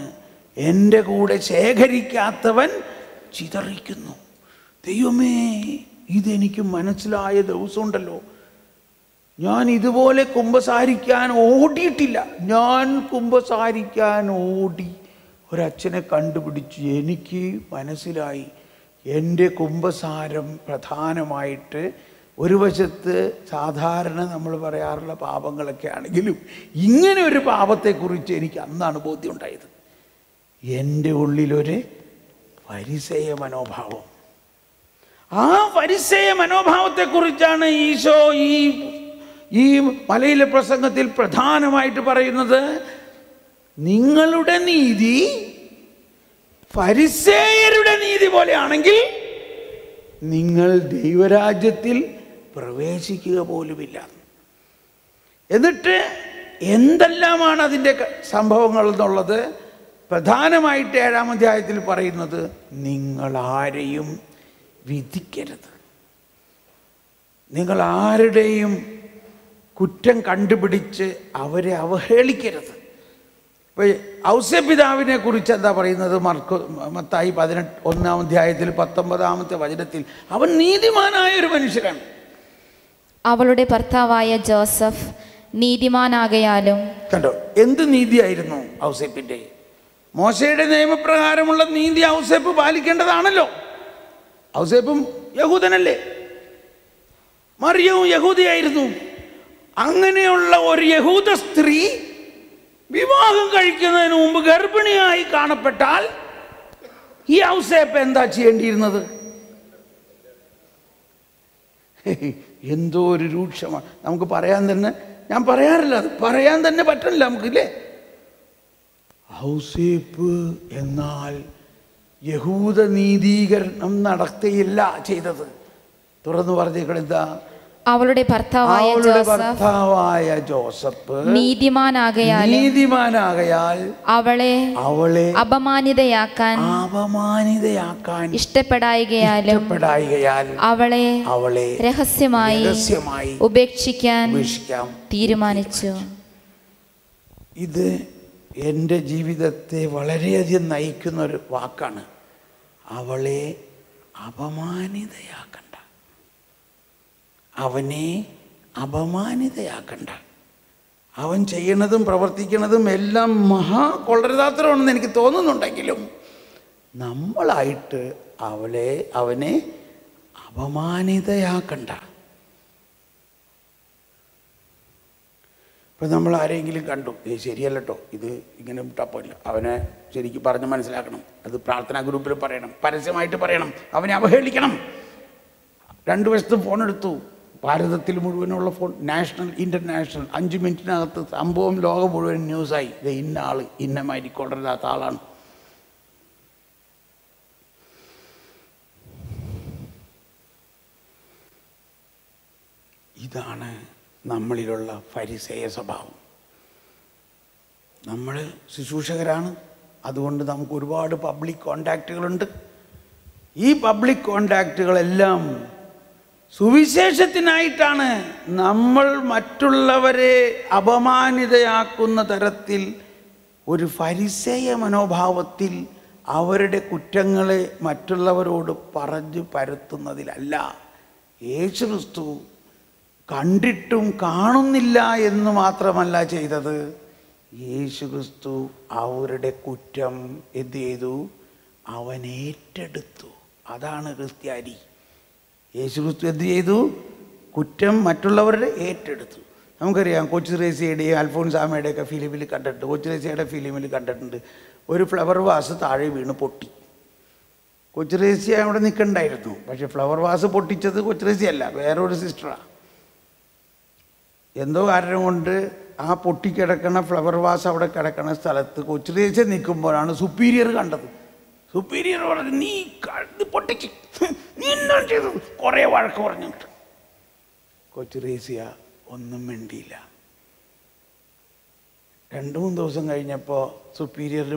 എൻ്റെ കൂടെ ശേഖരിക്കാത്തവൻ ചിതറിക്കുന്നു. ദൈവമേ, ഇതെനിക്ക് മനസ്സിലായ ദിവസമുണ്ടല്ലോ. ഞാൻ ഇതുപോലെ കുമ്പസാരിക്കാൻ ഓടിയിട്ടില്ല. ഞാൻ കുമ്പസാരിക്കാൻ ഓടി ഒരച്ഛനെ കണ്ടുപിടിച്ച് എനിക്ക് മനസ്സിലായി എൻ്റെ കുമ്പസാരം പ്രധാനമായിട്ട് ഒരു വശത്ത് സാധാരണ നമ്മൾ പറയാറുള്ള പാപങ്ങളൊക്കെ ആണെങ്കിലും ഇങ്ങനെ ഒരു പാപത്തെക്കുറിച്ച് എനിക്ക് അന്നാണ് ബോധ്യം ഉണ്ടായത്. എൻ്റെ ഉള്ളിലൊരു ഫരിസേയ മനോഭാവം. ആ ഫരിസേയ മനോഭാവത്തെക്കുറിച്ചാണ് ഈശോ ഈ മലയിലെ പ്രസംഗത്തിൽ പ്രധാനമായിട്ട് പറയുന്നത്. നിങ്ങളുടെ നീതി ഫരിസേയരുടെ നീതി പോലെയാണെങ്കിൽ നിങ്ങൾ ദൈവരാജ്യത്തിൽ പ്രവേശിക്കുക പോലുമില്ല. എന്നിട്ട് എന്തെല്ലാമാണ് അതിൻ്റെ സംഭവങ്ങൾ എന്നുള്ളത് പ്രധാനമായിട്ട് 7-ാം അധ്യായത്തിൽ പറയുന്നത്, നിങ്ങൾ ആരെയും വിധിക്കരുത്, നിങ്ങൾ ആരുടെയും കുറ്റം കണ്ടുപിടിച്ച് അവരെ അവഹേളിക്കരുത്. ഇപ്പോൾ ഔസേപ്പിതാവിനെ കുറിച്ച് എന്താ പറയുന്നത്? മത്തായി 1-ാം അധ്യായത്തിൽ 19-ാമത്തെ വചനത്തിൽ അവൻ നീതിമാനായ ഒരു മനുഷ്യനാണ്. അവളുടെ ഭർത്താവായ ജോസഫ് നീതിമാനാകയാലും. കണ്ടോ, എന്ത് നീതിയായിരുന്നു ഔസേപ്പിൻ്റെ? മോശയുടെ നിയമപ്രകാരമുള്ള നീതി ഔസേപ്പ് പാലിക്കേണ്ടതാണല്ലോ. ഔസേപ്പും യഹൂദനല്ലേ, മറിയവും യഹൂദിയായിരുന്നു. അങ്ങനെയുള്ള ഒരു യഹൂദ സ്ത്രീ വിവാഹം കഴിക്കുന്നതിന് മുമ്പ് ഗർഭിണിയായി കാണപ്പെട്ടാൽ ഈ ഔസേപ്പ് എന്താ ചെയ്യേണ്ടിയിരുന്നത്? എന്തോ ഒരു രൂക്ഷമാണ്. നമുക്ക് പറയാൻ തന്നെ, ഞാൻ പറയാറില്ല, അത് പറയാൻ തന്നെ പറ്റില്ല നമുക്കില്ലേ. ഔസേപ്പ് എന്നാൽ യഹൂദ നീതീകരണം നടത്തിയില്ല ചെയ്തത്. തുറന്നു പറഞ്ഞേക്കളെന്താ? അവളുടെ ഭർത്താവായ ജോസഫ് നീതിമാനാകയാൽ അവളെ അപമാനിതയാക്കാൻ ഇഷ്ടപ്പെടായികയാലും അവളെ രഹസ്യമായി ഉപേക്ഷിക്കാൻ തീരുമാനിച്ചു. ഇത് എൻ്റെ ജീവിതത്തെ വളരെയധികം നയിക്കുന്ന ഒരു വാക്കാണ്. അവളെ അപമാനിതയാക്കണ്ട, അവനെ അപമാനിതയാക്കണ്ട. അവൻ ചെയ്യണതും പ്രവർത്തിക്കുന്നതും എല്ലാം കൊള്ളരുതാത്തരമാണെന്ന് എനിക്ക് തോന്നുന്നുണ്ടെങ്കിലും നമ്മളായിട്ട് അവനെ അപമാനിതയാക്കണ്ട. ഇപ്പം നമ്മൾ ആരെങ്കിലും കണ്ടു, ശരിയല്ല കേട്ടോ, ഇത് ഇങ്ങനെ വിട്ടപ്പോയില്ല, അവനെ ശരിക്കും പറഞ്ഞ് മനസ്സിലാക്കണം, അത് പ്രാർത്ഥനാ ഗ്രൂപ്പിൽ പറയണം, പരസ്യമായിട്ട് പറയണം, അവനെ അവഹേളിക്കണം. 2 വശത്തും ഫോൺ എടുത്തു, ഭാരതത്തിൽ മുഴുവനുള്ള ഫോൺ, നാഷണൽ ഇൻ്റർനാഷണൽ, 5 മിനിറ്റിനകത്ത് സംഭവം ലോകം മുഴുവൻ ന്യൂസായി. ഇത് ഇന്ന ആൾ ഇന്നമാതിരി കൊള്ളരുതാത്ത ആളാണ്. ഇതാണ് നമ്മളിലുള്ള ഫരിസേയ സ്വഭാവം. നമ്മൾ ശുശ്രൂഷകരാണ്, അതുകൊണ്ട് നമുക്ക് ഒരുപാട് പബ്ലിക് കോണ്ടാക്റ്റുകളുണ്ട്. ഈ പബ്ലിക് കോണ്ടാക്റ്റുകളെല്ലാം സുവിശേഷത്തിനായിട്ടാണ്. നമ്മൾ മറ്റുള്ളവരെ അപമാനിതയാക്കുന്ന തരത്തിൽ ഒരു ഫരിസേയ മനോഭാവത്തിൽ അവരുടെ കുറ്റങ്ങളെ മറ്റുള്ളവരോട് പറഞ്ഞു പരത്തുന്നതിലല്ല. യേശുക്രിസ്തു കണ്ടിട്ടും കാണുന്നില്ല എന്ന് മാത്രമല്ല ചെയ്തത്, യേശുക്രിസ്തു അവരുടെ കുറ്റം എന്ത് ചെയ്തു? അവൻ ഏറ്റെടുത്തു. അതാണ് ക്രിസ്ത്യാനി. യേശുക്രിസ്തു എന്ത് ചെയ്തു? കുറ്റം മറ്റുള്ളവരുടെ ഏറ്റെടുത്തു. നമുക്കറിയാം, കൊച്ചുത്രേസ്യയുടെയും അൽഫോൻസാമയുടെയൊക്കെ ഫിലിമിൽ കണ്ടിട്ടുണ്ട്. കൊച്ചുത്രേസ്യയുടെ ഫിലിമിൽ കണ്ടിട്ടുണ്ട്, ഒരു ഫ്ലവർ വാസ് താഴെ വീണ് പൊട്ടി. കൊച്ചുത്രേസ്യ അവിടെ നിൽക്കണ്ടായിരുന്നു, പക്ഷെ ഫ്ലവർ വാസ് പൊട്ടിച്ചത് കൊച്ചുത്രേസ്യയല്ല, വേറൊരു സിസ്റ്ററാണ്. എന്തോ കാരണം കൊണ്ട് ആ പൊട്ടിക്കിടക്കണ ഫ്ലവർ വാസ് അവിടെ കിടക്കണ സ്ഥലത്ത് കൊച്ചുത്രേസ്യ നിൽക്കുമ്പോഴാണ് സുപ്പീരിയർ കണ്ടത്. സുപ്പീരിയർ പറഞ്ഞു, നീ പൊട്ടിച്ച്, നീ എന്താണ് ചെയ്തത്? കുറേ വഴക്ക് പറഞ്ഞിട്ട്. കൊച്ചുത്രേസ്യ ഒന്നും മിണ്ടിയില്ല. 2-3 ദിവസം കഴിഞ്ഞപ്പോൾ സുപ്പീരിയറിൽ